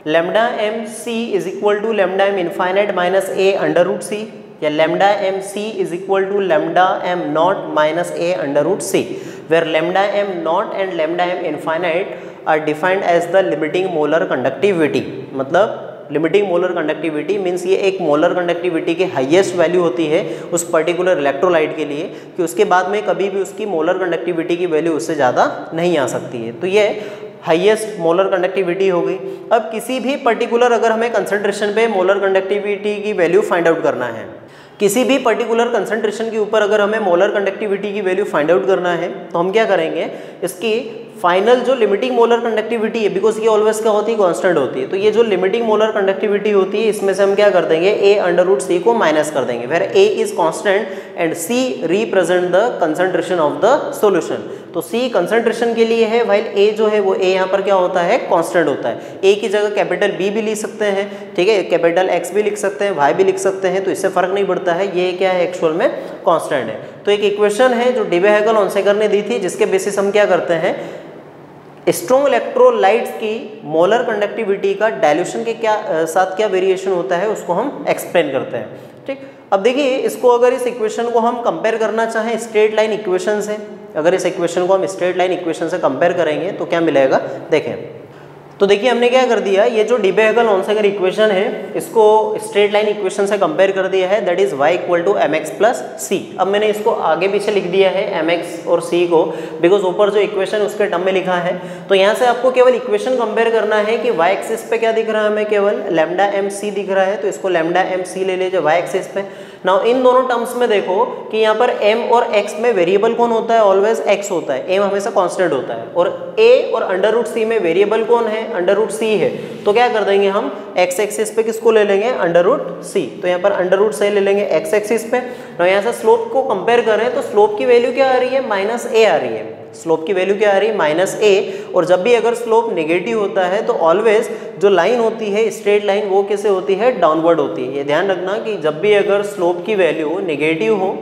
lambda M C is equal to lambda M infinite minus A under root C, या lambda M C is equal to lambda M not minus A under root C, where lambda M not and lambda M infinite are defined as the limiting molar conductivity. मतलब limiting molar conductivity means ये एक molar conductivity की highest value होती है उस particular electrolyte के लिए, कि उसके बाद में कभी भी उसकी मोलर कंडक्टिविटी की वैल्यू उससे ज़्यादा नहीं आ सकती है। तो ये हाईएस्ट मोलर कंडक्टिविटी हो गई। अब किसी भी पर्टिकुलर अगर हमें कंसंट्रेशन पे मोलर कंडक्टिविटी की वैल्यू फाइंड आउट करना है, किसी भी पर्टिकुलर कंसंट्रेशन के ऊपर अगर हमें मोलर कंडक्टिविटी की वैल्यू फाइंड आउट करना है, तो हम क्या करेंगे, इसकी फाइनल जो लिमिटिंग मोलर कंडक्टिविटी है, बिकॉज ये ऑलवेज क्या होती है, कांस्टेंट होती है, तो ये जो लिमिटिंग मोलर कंडक्टिविटी होती है इसमें से हम क्या कर देंगे, a अंडर रूट सी को माइनस कर देंगे, where a is constant and c represent the concentration of the solution. तो c कंसंट्रेशन के लिए है, व्हाइल a जो है वो a यहाँ पर क्या होता है, कांस्टेंट होता है। a की जगह कैपिटल B भी लिख सकते हैं, ठीक है, कैपिटल X भी लिख सकते हैं, y भी लिख सकते हैं, तो इससे फर्क नहीं पड़ता है, ये क्या है एक्चुअल में कांस्टेंट है। तो एक इक्वेशन है जो डेबे हकल ऑनसेंगर ने दी थी, जिसके बेसिस हम क्या करते हैं, स्ट्रॉन्ग इलेक्ट्रोलाइट्स की मोलर कंडक्टिविटी का डाइल्यूशन के साथ क्या वेरिएशन होता है उसको हम एक्सप्लेन करते हैं। ठीक, अब देखिए इसको अगर इस इक्वेशन को हम कंपेयर करना चाहें स्ट्रेट लाइन इक्वेशन से, अगर इस इक्वेशन को हम स्ट्रेट लाइन इक्वेशन से कंपेयर करेंगे तो क्या मिलेगा, देखें। तो देखिए हमने क्या कर दिया, ये जो डेबे हकल ऑनसेंगर इक्वेशन है इसको स्ट्रेट लाइन इक्वेशन से कंपेयर कर दिया है, that is y equal to M X plus C. अब मैंने इसको आगे पीछे लिख दिया है एम एक्स और सी को, बिकॉज ऊपर जो इक्वेशन उसके टर्म में लिखा है। तो यहाँ से आपको केवल इक्वेशन कंपेयर करना है कि y एक्सिस पे क्या दिख रहा है, हमें केवल लैम्डा एम सी दिख रहा है, तो इसको लैम्डा एम सी ले लीजिए y एक्सिस पे। नाउ इन दोनों टर्म्स में देखो कि यहाँ पर m और x में वेरिएबल कौन होता है, ऑलवेज x होता है, m हमेशा कांस्टेंट होता है, और a और अंडर रूट सी में वेरिएबल कौन है, अंडर रूट सी है। तो क्या कर देंगे हम x एक्सिस पे किसको ले लेंगे, अंडर रूट सी, तो यहाँ पर अंडर रूट से ले लेंगे x एक्सिस पे। तो यहाँ से स्लोप को कंपेयर करें तो स्लोप की वैल्यू क्या आ रही है, माइनस a आ रही है, स्लोप की वैल्यू क्या आ रही है, माइनस a। और जब भी अगर स्लोप नेगेटिव होता है तो ऑलवेज जो लाइन होती है स्ट्रेट लाइन वो कैसे होती है, डाउनवर्ड होती है। ये ध्यान रखना कि जब भी अगर स्लोप की वैल्यू नेगेटिव हो,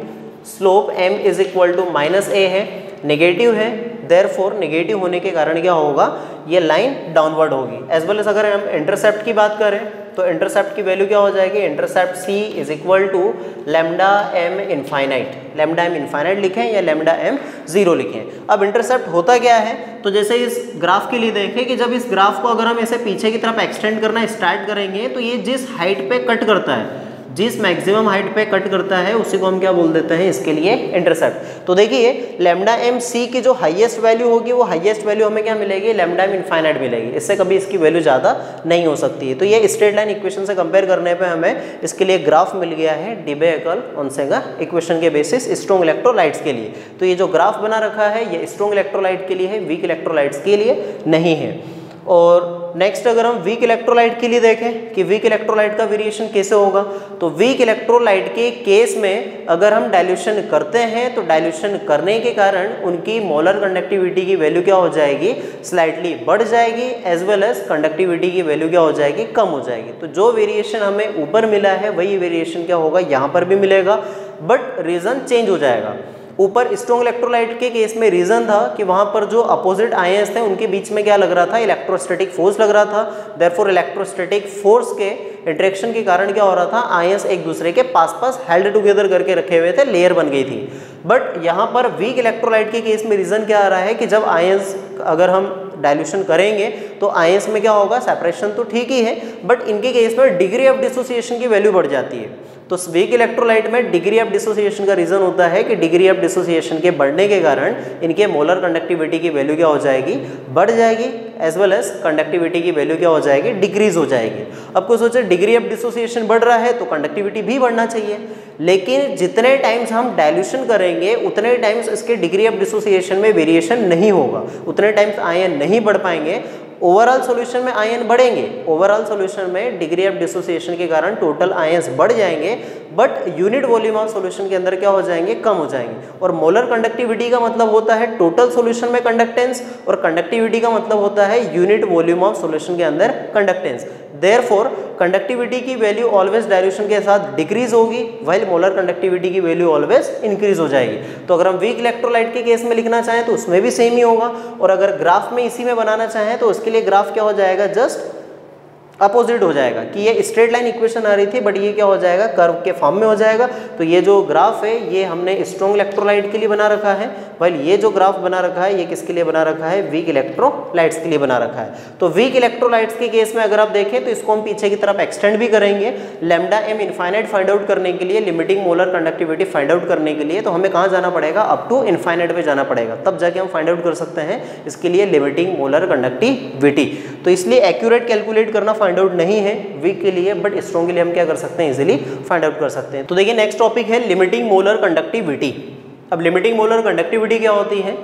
slope m is equal to minus a है, नेगेटिव है, देयरफॉर नेगेटिव होने के कारण क्या होगा, ये लाइन डाउनवर्ड होगी। एज वेल एज अगर हम इंटरसेप्ट की बात करें तो इंटरसेप्ट की वैल्यू क्या हो जाएगी, intercept c is equal to lambda m infinite, lambda m infinite लिखें या लैम्डा m 0 लिखें। अब इंटरसेप्ट होता क्या है, तो जैसे इस ग्राफ के लिए देखें कि जब इस ग्राफ को अगर हम ऐसे पीछे की तरफ एक्सटेंड करना स्टार्ट करेंगे तो ये जिस हाइट पे कट करता है, जिस मैक्सिमम हाइट पे कट करता है उसी को हम क्या बोल देते हैं, इसके लिए इंटरसेप्ट। तो देखिए लैम्डा एम सी की जो हाईएस्ट वैल्यू होगी वो हाईएस्ट वैल्यू हमें क्या मिलेगी, लैम्डा एम इनफाइनाइट मिलेगी, इससे कभी इसकी वैल्यू ज़्यादा नहीं हो सकती है। तो ये स्ट्रेट लाइन इक्वेशन से कंपेयर करने पे हमें इसके लिए ग्राफ मिल गया है डेबे हकल ऑनसेंगर इक्वेशन के बेसिस स्ट्रॉन्ग इलेक्ट्रोलाइट्स के लिए। तो ये जो ग्राफ बना रखा है ये स्ट्रॉन्ग इलेक्ट्रोलाइट के लिए है, वीक इलेक्ट्रोलाइट्स के लिए नहीं है। और नेक्स्ट अगर हम वीक इलेक्ट्रोलाइट के लिए देखें कि वीक इलेक्ट्रोलाइट का वेरिएशन कैसे होगा, तो वीक इलेक्ट्रोलाइट के केस में अगर हम डाइल्यूशन करते हैं तो डाइल्यूशन करने के कारण उनकी मोलर कंडक्टिविटी की वैल्यू क्या हो जाएगी, स्लाइटली बढ़ जाएगी, एज वेल एज कंडक्टिविटी की वैल्यू क्या हो जाएगी, कम हो जाएगी। तो जो वेरिएशन हमें ऊपर मिला है वही वेरिएशन क्या होगा, यहाँ पर भी मिलेगा, बट रीजन चेंज हो जाएगा। ऊपर स्ट्रॉन्ग इलेक्ट्रोलाइट के केस में रीजन था कि वहां पर जो अपोजिट आयंस थे उनके बीच में क्या लग रहा था, इलेक्ट्रोस्टैटिक फोर्स लग रहा था। देयरफॉर इलेक्ट्रोस्टैटिक फोर्स के इंटरेक्शन के कारण क्या हो रहा था, आयंस एक दूसरे के पास पास हेल्ड टुगेदर करके रखे हुए थे, लेयर बन गई थी। बट यहाँ पर वीक इलेक्ट्रोलाइट के केस में रीज़न क्या आ रहा है कि जब आयंस अगर हम डाइल्यूशन करेंगे तो आयंस में क्या होगा, सेपरेशन तो ठीक ही है, बट इनके केस में डिग्री ऑफ डिसोसिएशन की वैल्यू बढ़ जाती है। तो वीक इलेक्ट्रोलाइट में डिग्री ऑफ डिसोसिएशन का रीज़न होता है कि डिग्री ऑफ डिसोसिएशन के बढ़ने के कारण इनके मोलर कंडक्टिविटी की वैल्यू क्या हो जाएगी, बढ़ जाएगी, एज वेल एज कंडक्टिविटी की वैल्यू क्या हो जाएगी, डिक्रीज हो जाएगी। अब कोई सोचे डिग्री ऑफ डिसोसिएशन बढ़ रहा है तो कंडक्टिविटी भी बढ़ना चाहिए, लेकिन जितने टाइम्स हम डाइल्यूशन करेंगे उतने टाइम्स इसके डिग्री ऑफ डिसोसिएशन में वेरिएशन नहीं होगा, उतने टाइम्स आयन नहीं बढ़ पाएंगे। ओवरऑल सॉल्यूशन में आयन बढ़ेंगे, ओवरऑल सॉल्यूशन में डिग्री ऑफ डिसोसिएशन के कारण टोटल आयंस बढ़ जाएंगे, but unit volume of solution के अंदर क्या हो जाएंगे, कम हो जाएंगे। और मोलर कंडक्टिविटी का मतलब होता है टोटल सॉल्यूशन में कंडक्टेंस, और कंडक्टिविटी का मतलब होता है यूनिट वॉल्यूम ऑफ सॉल्यूशन के अंदर कंडक्टेंस। देयरफॉर कंडक्टिविटी की वैल्यू ऑलवेज डाइल्यूशन के साथ डिक्रीज होगी, व्हाइल मोलर कंडक्टिविटी की वैल्यू ऑलवेज इंक्रीज हो जाएगी। तो अगर हम वीक इलेक्ट्रोलाइट के केस में लिखना चाहें तो उसमें भी सेम ही होगा, और अगर ग्राफ में इसी में बनाना चाहें तो उसके लिए ग्राफ क्या हो जाएगा, जस्ट अपोजिट हो जाएगा कि ये स्ट्रेट लाइन इक्वेशन आ रही थी बट ये क्या हो जाएगा, कर्व के फॉर्म में हो जाएगा। तो ये जो ग्राफ है ये हमने स्ट्रॉन्ग इलेक्ट्रोलाइट के लिए बना रखा है, व्हाइल ये जो ग्राफ बना रखा है ये किसके लिए बना रखा है, वीक इलेक्ट्रोलाइट्स के लिए बना रखा है। तो वीक इलेक्ट्रोलाइट्स के केस में अगर आप देखें तो इसको हम पीछे की तरफ एक्सटेंड भी करेंगे, lambda M infinite find out करने के लिए, limiting molar conductivity find out करने के लिए तो हमें कहाँ जाना पड़ेगा, अप टू इनफाइनाइट पे जाना पड़ेगा, तब जाके हम फाइंड आउट कर सकते हैं इसके लिए लिमिटिंग मोलर कंडक्टिविटी। तो इसलिए एक्यूरेट कैलकुलेट करना फाइंड आउट नहीं है वीक के लिए, बट स्ट्रॉन्ग के लिए हम क्या कर सकते हैं, इजीली फाइंड आउट कर सकते हैं। तो देखिए नेक्स्ट टॉपिक है लिमिटिंग मोलर कंडक्टिविटी। अब लिमिटिंग मोलर कंडक्टिविटी क्या होती है,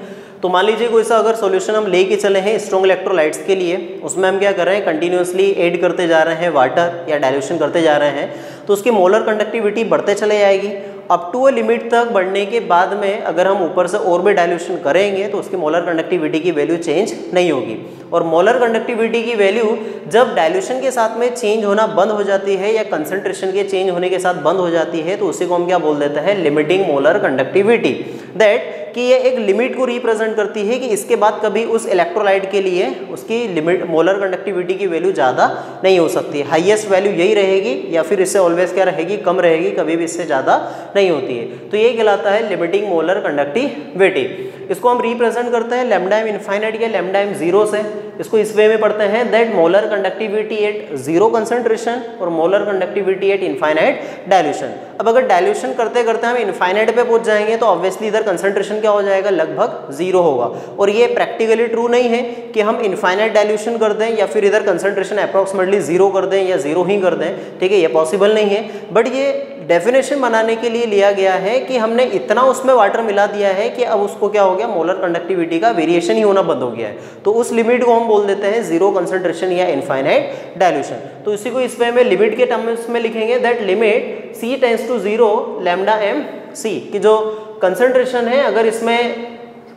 तो मान लीजिए कोई सा अगर सॉल्यूशन हम लेके चले हैं स्ट्रॉन्ग इलेक्ट्रोलाइट्स के लिए, उसमें हम क्या कर रहे हैं, कंटिन्यूसली ऐड करते जा रहे हैं वाटर या डाइल्यूशन करते जा रहे हैं, तो उसकी मोलर कंडक्टिविटी बढ़ते चले जाएगी। अप टू अ लिमिट तक बढ़ने के बाद में अगर हम ऊपर से और भी डाइल्यूशन करेंगे तो उसकी मोलर कंडक्टिविटी की वैल्यू चेंज नहीं होगी। और मोलर कंडक्टिविटी की वैल्यू जब डाइल्यूशन के साथ में चेंज होना बंद हो जाती है या कंसंट्रेशन के चेंज होने के साथ बंद हो जाती है तो उसी को हम क्या बोल देते हैं, लिमिटिंग मोलर कंडक्टिविटी। दैट कि ये एक लिमिट को रिप्रेजेंट करती है कि इसके बाद कभी उस इलेक्ट्रोलाइट के लिए उसकी लिमिट मोलर कंडक्टिविटी की वैल्यू ज़्यादा नहीं हो सकती, हाईएस्ट वैल्यू यही रहेगी या फिर इससे ऑलवेज क्या रहेगी, कम रहेगी, कभी भी इससे ज़्यादा नहीं होती है। तो ये कहलाता है लिमिटिंग मोलर कंडक्टिविटी। इसको हम रिप्रेजेंट करते हैं लैम्डा एम इनफाइनाइट या लैम्डा एम जीरो से। इसको इस वे में पढ़ते हैं that molar conductivity at zero concentration और molar conductivity at infinite dilution. अब अगर डाइल्यूशन करते करते हम इनफाइनाइट पे पहुंच जाएंगे तो ऑब्वियसली इधर कंसंट्रेशन क्या हो जाएगा, लगभग जीरो होगा। और ये प्रैक्टिकली ट्रू नहीं है कि हम इनफाइनाइट डाइल्यूशन कर दें या फिर इधर कंसंट्रेशन अप्रॉक्सीमेटली जीरो कर दें या जीरो ही कर दें, ठीक है, ये पॉसिबल नहीं है। बट ये डेफिनेशन बनाने के लिए लिया गया है कि हमने इतना उसमें वाटर मिला दिया है कि अब उसको क्या हो गया, मोलर कंडक्टिविटी का वेरिएशन ही होना बंद हो गया है। तो उस लिमिट को हम बोल देते हैं जीरो कंसंट्रेशन या इनफाइनाइट डाइल्यूशन। तो इसी को इस वे में लिमिट के टर्म्स में लिखेंगे that limit c tends to zero lambda M c, कि जो कंसंट्रेशन है अगर इसमें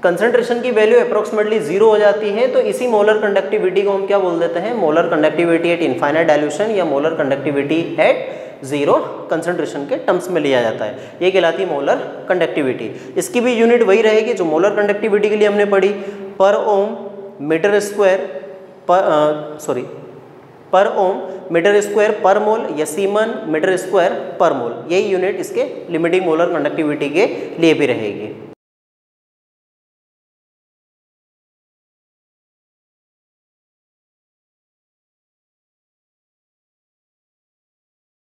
कंसंट्रेशन की वैल्यू अप्रोक्सीमेटली जीरो हो जाती है तो इसी मोलर कंडक्टिविटी को हम क्या बोल देते हैं, molar conductivity at infinite dilution या molar conductivity at zero concentration के टर्म्स में लिया जाता है। ये कहलाती है मोलर कंडक्टिविटी। इसकी भी यूनिट वही रहेगी जो मोलर कंडक्टिविटी के लिए हमने पढ़ी, पर ओम मीटर स्क्वायर पर ओम मीटर स्क्वायर पर मोल या सीमन मीटर स्क्वायर पर मोल, यही यूनिट इसके लिमिटिंग मोलर कंडक्टिविटी के लिए भी रहेगी।